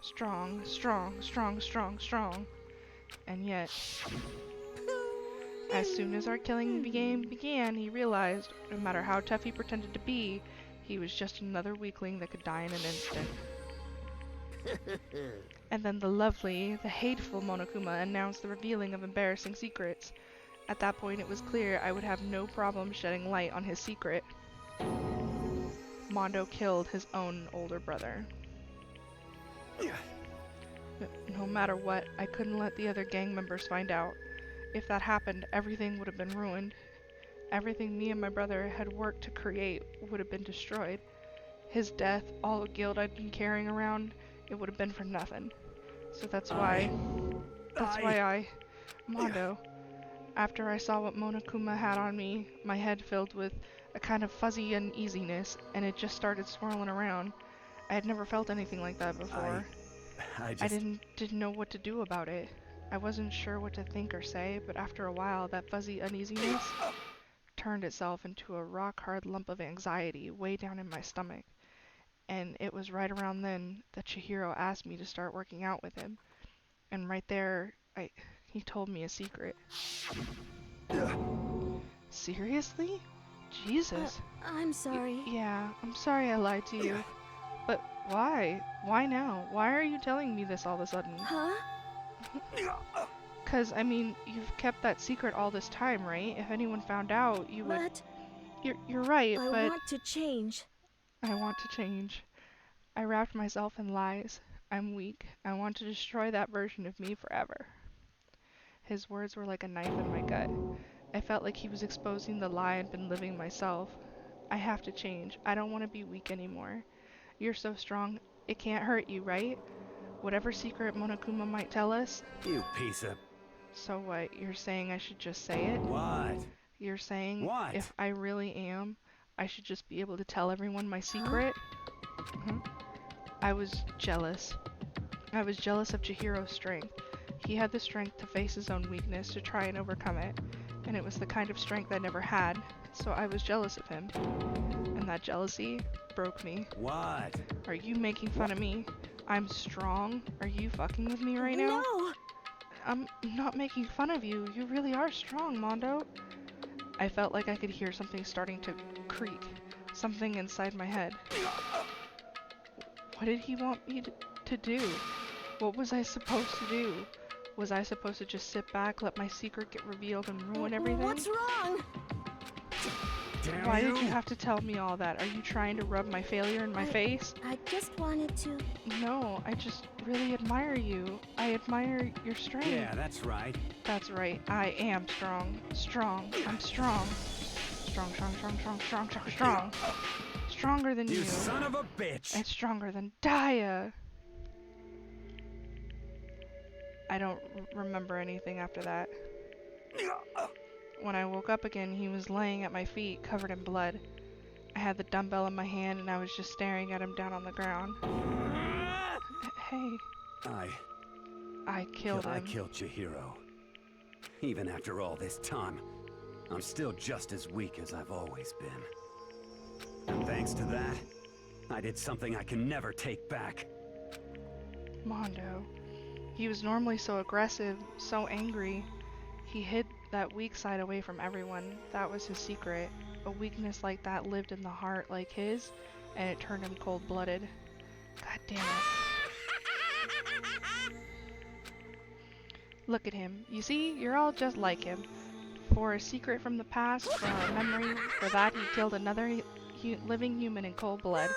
Strong, strong, strong, strong, strong. And yet, as soon as our killing began, he realized, no matter how tough he pretended to be, he was just another weakling that could die in an instant. And then the lovely, the hateful Monokuma announced the revealing of embarrassing secrets. At that point, it was clear I would have no problem shedding light on his secret. Mondo killed his own older brother. No matter what, I couldn't let the other gang members find out. If that happened, everything would have been ruined. Everything me and my brother had worked to create would have been destroyed. His death, all the guilt I'd been carrying around, it would have been for nothing. So that's why Mondo, after I saw what Monokuma had on me, my head filled with a kind of fuzzy uneasiness, and it just started swirling around. I had never felt anything like that before. I didn't know what to do about it. I wasn't sure what to think or say, but after a while, that fuzzy uneasiness turned itself into a rock-hard lump of anxiety way down in my stomach. And it was right around then that Chihiro asked me to start working out with him. And right there, he told me a secret. Seriously? Jesus. I'm sorry. Yeah, I'm sorry I lied to you. But why? Why now? Why are you telling me this all of a sudden? Huh? 'Cause, I mean, you've kept that secret all this time, right? If anyone found out, you would... But... You're right, but... I want to change. I want to change. I wrapped myself in lies. I'm weak. I want to destroy that version of me forever. His words were like a knife in my gut. I felt like he was exposing the lie I'd been living myself. I have to change. I don't want to be weak anymore. You're so strong, it can't hurt you, right? Whatever secret Monokuma might tell us. You piece of... So what, you're saying I should just say it? What? You're saying What? if I really am, I should just be able to tell everyone my secret? I was jealous. I was jealous of Chihiro's strength. He had the strength to face his own weakness, to try and overcome it. And it was the kind of strength I never had, so I was jealous of him. And that jealousy broke me. What? Are you making fun of me? I'm strong. Are you fucking with me right now? No! I'm not making fun of you. You really are strong, Mondo. I felt like I could hear something starting to creak. Something inside my head. What did he want me to do? What was I supposed to do? Was I supposed to just sit back, let my secret get revealed and ruin everything? What's wrong? Damn Why you. did you have to tell me all that? Are you trying to rub my failure in my face? I just wanted to... No, I just really admire you. I admire your strength. Yeah, that's right. That's right. I am strong. Strong. I'm strong. Strong, strong, strong, strong, strong, strong, strong. Stronger than you. You son of a bitch! And stronger than Daya. I don't remember anything after that. When I woke up again, he was laying at my feet, covered in blood. I had the dumbbell in my hand, and I was just staring at him down on the ground. Hey. I killed him. I killed Chihiro. Even after all this time, I'm still just as weak as I've always been. And thanks to that, I did something I can never take back. Mondo. He was normally so aggressive, so angry. He hid that weak side away from everyone. That was his secret. A weakness like that lived in the heart like his, and it turned him cold-blooded. God damn it. Look at him. You see, you're all just like him. For a secret from the past, for a memory, for that he killed another living human in cold blood.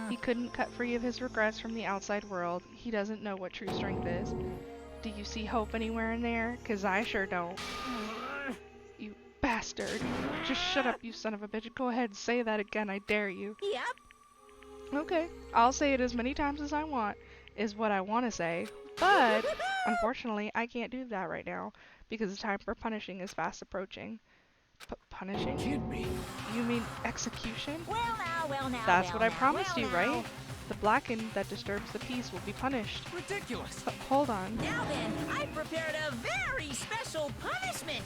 He couldn't cut free of his regrets from the outside world. He doesn't know what true strength is. Do you see hope anywhere in there? 'Cause I sure don't. You bastard. Just shut up, you son of a bitch. Go ahead and say that again, I dare you. Yep. Okay, I'll say it as many times as I want, is what I want to say. But, unfortunately, I can't do that right now, because the time for punishing is fast approaching. Punishing? Kid me. You mean execution? Well now. That's what I promised you, right? The blackened that disturbs the peace will be punished. Ridiculous. Hold on. Now then, I've prepared a very special punishment.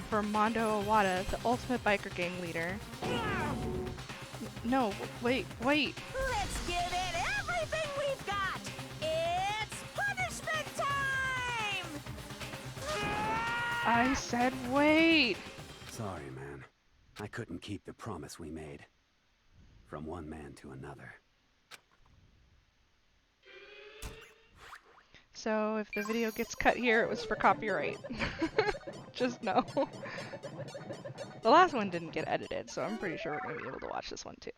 For Mondo Awada, the ultimate biker gang leader. No, wait. Let's give it everything we've got. It's punishment time! I said wait! Sorry, man. I couldn't keep the promise we made. From one man to another. So, if the video gets cut here, it was for copyright. Just know. The last one didn't get edited, so I'm pretty sure we're going to be able to watch this one too.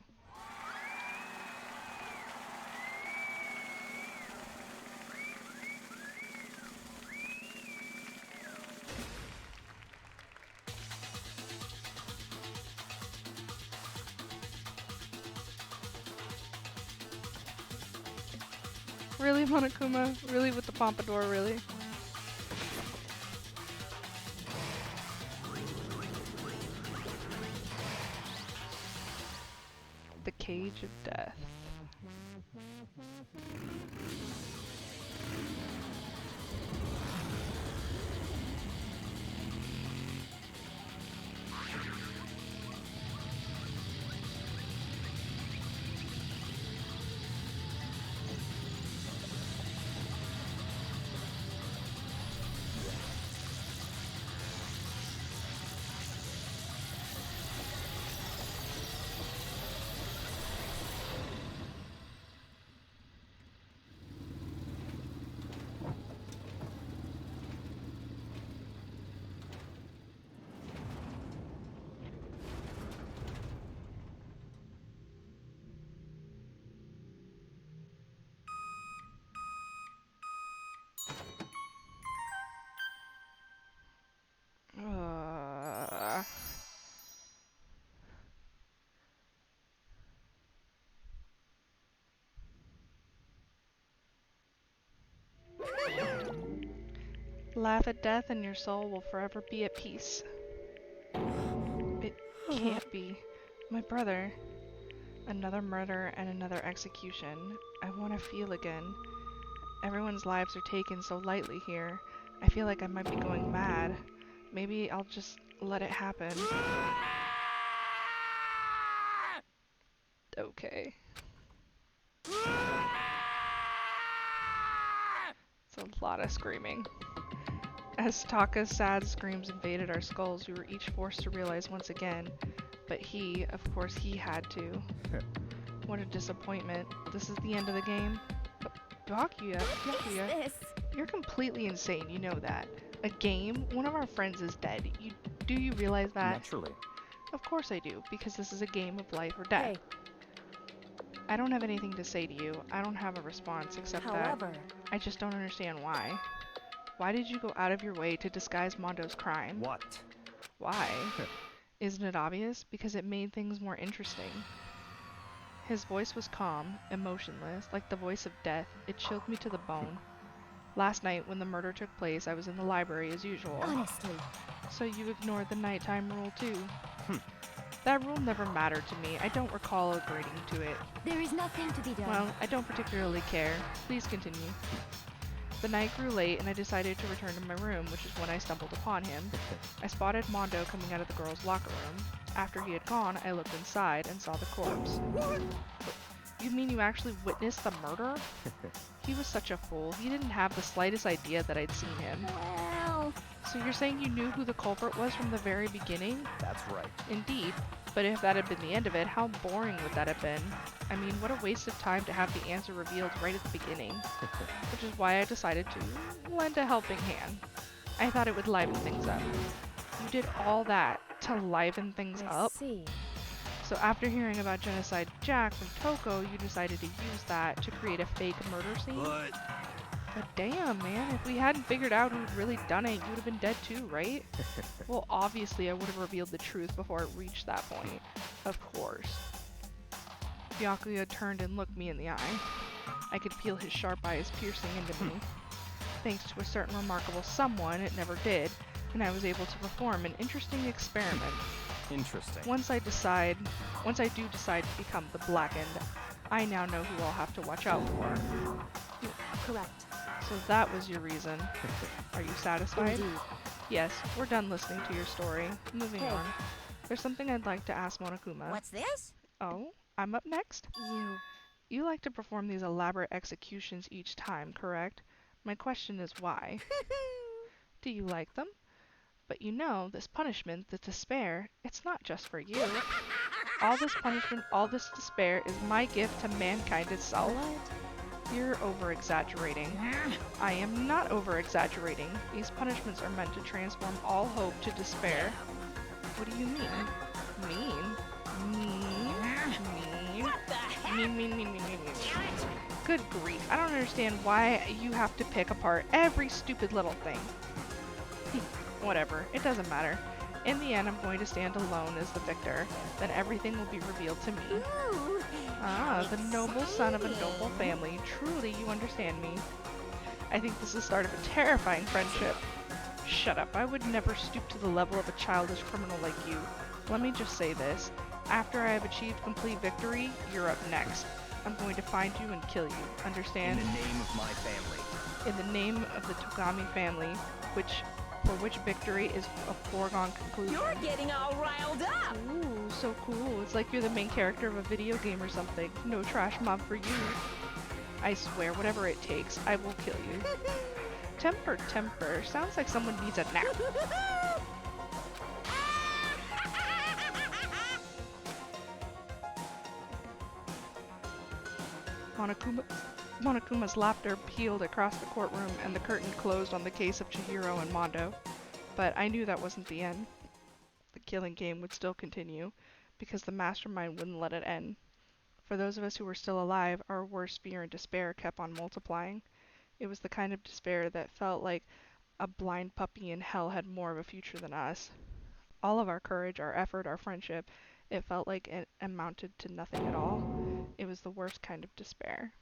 Really, Monokuma? Really with the pompadour, really? The Cage of Death. Laugh at death and your soul will forever be at peace. It can't be. My brother. Another murder and another execution. I want to feel again. Everyone's lives are taken so lightly here. I feel like I might be going mad. Maybe I'll just let it happen. Okay. It's a lot of screaming. As Taka's sad screams invaded our skulls, we were each forced to realize once again. But he, of course he had to. What a disappointment. This is the end of the game. Byakuya, you're completely insane, you know that. A game? One of our friends is dead. Do you realize that? Naturally. Of course I do, because this is a game of life or death. Hey. I don't have anything to say to you. I don't have a response except However, that I just don't understand why. Why did you go out of your way to disguise Mondo's crime? What? Why? Isn't it obvious? Because it made things more interesting. His voice was calm, emotionless, like the voice of death. It chilled me to the bone. Last night, when the murder took place, I was in the library as usual. Honestly. So you ignored the nighttime rule too. That rule never mattered to me. I don't recall agreeing to it. There is nothing to be done. Well, I don't particularly care. Please continue. The night grew late and I decided to return to my room, which is when I stumbled upon him. I spotted Mondo coming out of the girls' locker room. After he had gone, I looked inside and saw the corpse. What? You mean you actually witnessed the murder? He was such a fool. He didn't have the slightest idea that I'd seen him. Well... So you're saying you knew who the culprit was from the very beginning? That's right. Indeed. But if that had been the end of it, how boring would that have been? I mean, what a waste of time to have the answer revealed right at the beginning. Which is why I decided to lend a helping hand. I thought it would liven things up. You did all that to liven things up? I see. So after hearing about Genocide Jack from Toko, you decided to use that to create a fake murder scene? But damn, man, if we hadn't figured out who'd really done it, you'd have been dead too, right? Well, obviously I would have revealed the truth before it reached that point. Of course. Byakuya turned and looked me in the eye. I could feel his sharp eyes piercing into me. Thanks to a certain remarkable someone, it never did, and I was able to perform an interesting experiment. Interesting. Once I do decide to become the Blackened, I now know who I'll have to watch out for. Correct. So that was your reason. Are you satisfied? Indeed. Yes, we're done listening to your story. Moving Hey. on. There's something I'd like to ask Monokuma. What's this? Oh, I'm up next? You like to perform these elaborate executions each time, correct? My question is why? Do you like them? But you know, this punishment, the despair, it's not just for you. All this punishment, all this despair is my gift to mankind itself. You're over-exaggerating. I am not over-exaggerating. These punishments are meant to transform all hope to despair. What do you mean? Mean? Good grief, I don't understand why you have to pick apart every stupid little thing. Whatever, it doesn't matter. In the end, I'm going to stand alone as the victor. Then everything will be revealed to me. The noble son of a noble family. Truly, you understand me. I think this is the start of a terrifying friendship. Shut up, I would never stoop to the level of a childish criminal like you. Let me just say this. After I have achieved complete victory, you're up next. I'm going to find you and kill you. Understand? In the name of my family. In the name of the Togami family, for which victory is a foregone conclusion. You're getting all riled up! Ooh, so cool. It's like you're the main character of a video game or something. No trash mob for you. I swear, whatever it takes, I will kill you. Temper. Sounds like someone needs a nap. Monokuma's laughter peeled across the courtroom and the curtain closed on the case of Chihiro and Mondo. But I knew that wasn't the end. The killing game would still continue, because the mastermind wouldn't let it end. For those of us who were still alive, our worst fear and despair kept on multiplying. It was the kind of despair that felt like a blind puppy in hell had more of a future than us. All of our courage, our effort, our friendship, it felt like it amounted to nothing at all. It was the worst kind of despair.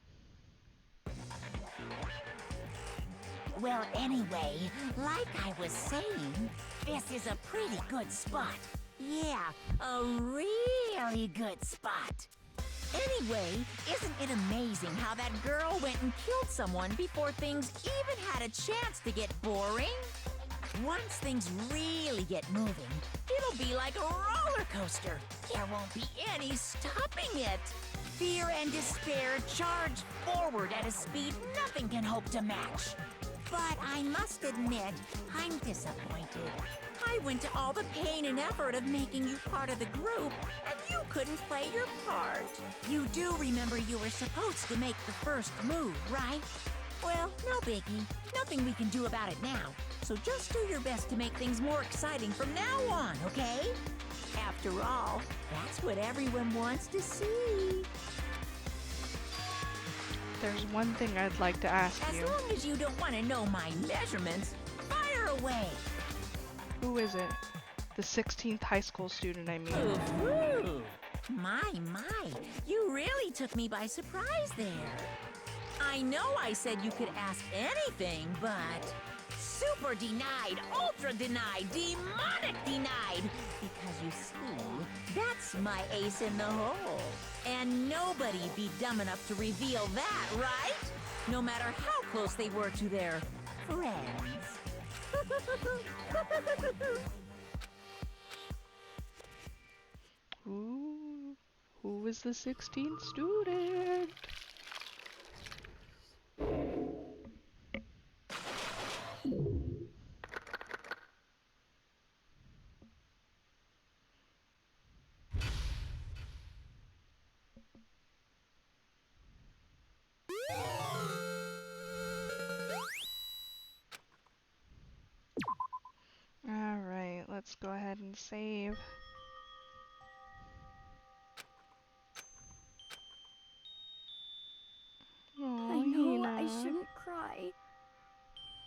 Well, anyway, like I was saying, this is a pretty good spot. Yeah, a really good spot. Anyway, isn't it amazing how that girl went and killed someone before things even had a chance to get boring? Once things really get moving, it'll be like a roller coaster. There won't be any stopping it. Fear and despair charge forward at a speed nothing can hope to match. But I must admit, I'm disappointed. I went to all the pain and effort of making you part of the group, and you couldn't play your part. You do remember you were supposed to make the first move, right? Well, no biggie. Nothing we can do about it now. So just do your best to make things more exciting from now on, okay? After all, that's what everyone wants to see. There's one thing I'd like to ask you. As long as you don't want to know my measurements, fire away. Who is it? The 16th high school student, I mean. Ooh. My, you really took me by surprise there. I know I said you could ask anything, but super denied, ultra denied, demonic denied. Because you see, that's my ace in the hole. And nobody'd be dumb enough to reveal that, right? No matter how close they were to their friends. Who is the 16th student? Let's go ahead and save. Oh, I know Hina. I shouldn't cry,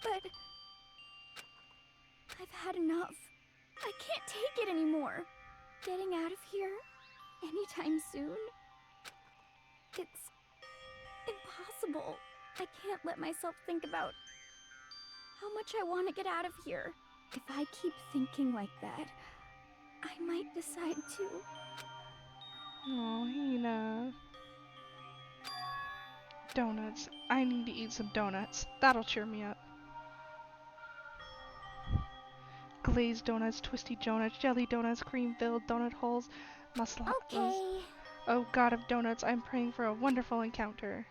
but I've had enough. I can't take it anymore. Getting out of here anytime soon, it's impossible. I can't let myself think about how much I want to get out of here. If I keep thinking like that, I might decide to. Oh, Hina. Donuts. I need to eat some donuts. That'll cheer me up. Glazed donuts, twisty donuts, jelly donuts, cream-filled donut holes, muscle. Okay. Oh god of donuts, I'm praying for a wonderful encounter.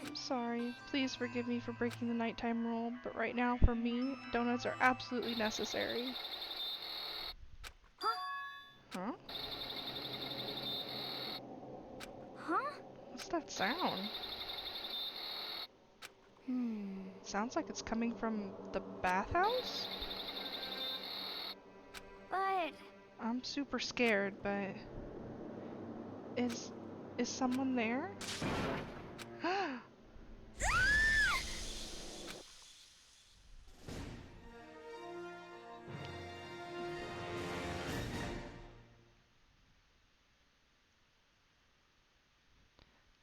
I'm sorry. Please forgive me for breaking the nighttime rule, but right now, for me, donuts are absolutely necessary. Huh? Huh? What's that sound? Sounds like it's coming from the bathhouse? But I'm super scared, but is someone there?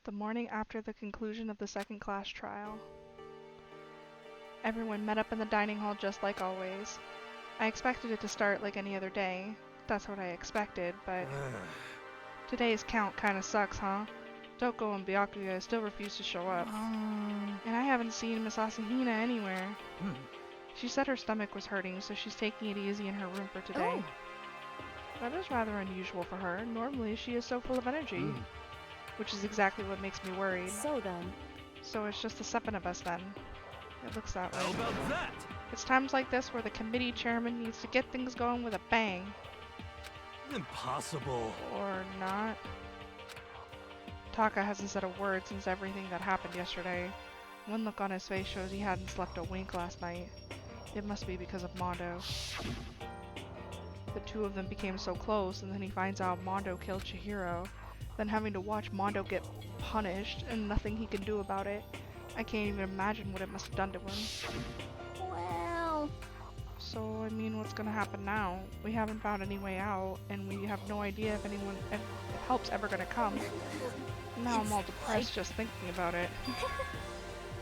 The morning after the conclusion of the second class trial. Everyone met up in the dining hall just like always. I expected it to start like any other day. That's what I expected, but today's count kinda sucks, huh? Toko and Byakuya still refuse to show up. And I haven't seen Miss Asahina anywhere. She said her stomach was hurting, so she's taking it easy in her room for today. That is rather unusual for her. Normally she is so full of energy. Which is exactly what makes me worried. So then. So it's just the 7 of us then. It looks that way. How about that? It's times like this where the committee chairman needs to get things going with a bang. Impossible. Or not. Taka hasn't said a word since everything that happened yesterday. One look on his face shows he hadn't slept a wink last night. It must be because of Mondo. The two of them became so close, and then he finds out Mondo killed Chihiro. Then having to watch Mondo get punished and nothing he can do about it. I can't even imagine what it must have done to him. well, So, I mean, what's gonna happen now? We haven't found any way out, and we have no idea if help's ever gonna come. Now I'm all depressed just thinking about it.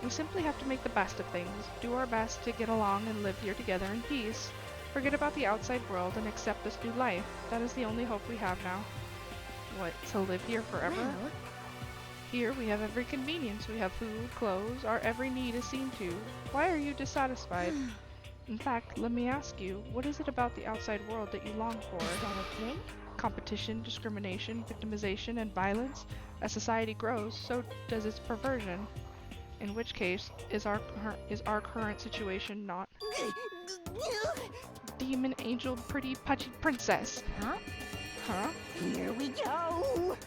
We simply have to make the best of things, do our best to get along and live here together in peace. Forget about the outside world and accept this new life. That is the only hope we have now. What, to live here forever? Well, Here we have every convenience. We have food, clothes, our every need is seen to. Why are you dissatisfied? In fact, let me ask you, what is it about the outside world that you long for? is that okay? Competition, discrimination, victimization, and violence? As society grows, so does its perversion. In which case, is our current situation not? Demon, angel, pretty, pudgy princess. Huh? Huh? Here we go!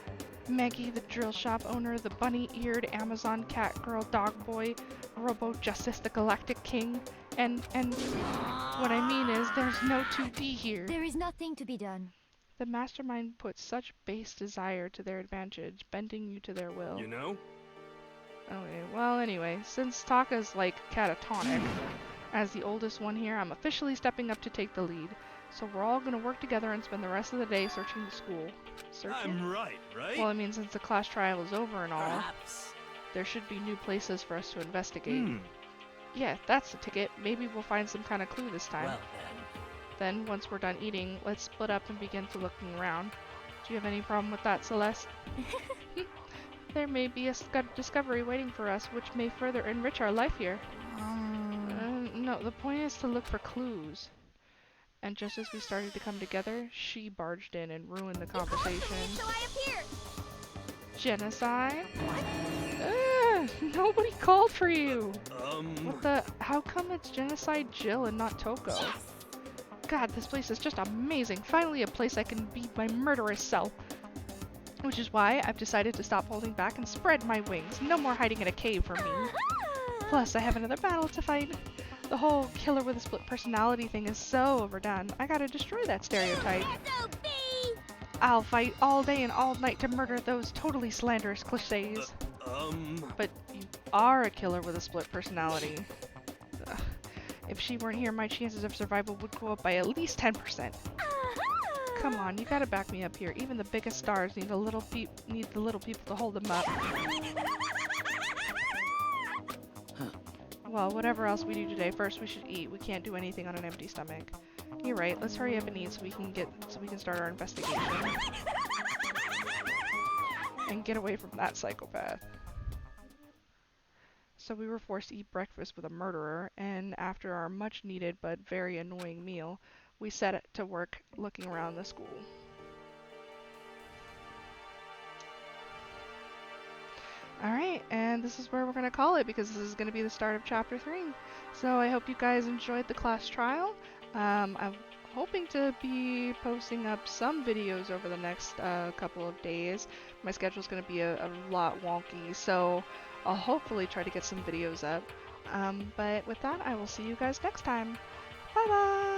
Maggie, the drill shop owner, the bunny-eared Amazon cat girl dog boy, Robo Justice, the galactic king, and what I mean is there's no 2D here. There is nothing to be done. The mastermind puts such base desire to their advantage, bending you to their will. You know? Okay, well anyway, since Taka's like catatonic, as the oldest one here, I'm officially stepping up to take the lead. So we're all gonna work together and spend the rest of the day searching the school. Searching? I'm right? Well, I mean, since the class trial is over and all, Perhaps. there should be new places for us to investigate. Yeah, that's the ticket. Maybe we'll find some kind of clue this time. Well Then, once we're done eating, let's split up and begin to looking around. Do you have any problem with that, Celeste? There may be a discovery waiting for us, which may further enrich our life here. No, the point is to look for clues. And just as we started to come together, she barged in and ruined the conversation. So I appeared. Genocide? Nobody called for you! What the? How come it's Genocide Jill and not Toko? God, this place is just amazing. Finally a place I can be my murderous self. Which is why I've decided to stop holding back and spread my wings. No more hiding in a cave for me. Plus, I have another battle to fight. The whole killer with a split personality thing is so overdone. I gotta destroy that stereotype. I'll fight all day and all night to murder those totally slanderous cliches. But you are a killer with a split personality. Ugh. If she weren't here, my chances of survival would go up by at least 10%. Come on, you gotta back me up here. Even the biggest stars need the little people to hold them up. Well, whatever else we do today, first we should eat. We can't do anything on an empty stomach. You're right. Let's hurry up and eat so we can start our investigation and get away from that psychopath. So we were forced to eat breakfast with a murderer, and after our much needed but very annoying meal, we set to work looking around the school. Alright, and this is where we're going to call it because this is going to be the start of Chapter 3. So I hope you guys enjoyed the class trial. I'm hoping to be posting up some videos over the next couple of days. My schedule's going to be a lot wonky, so I'll hopefully try to get some videos up. But with that, I will see you guys next time. Bye bye!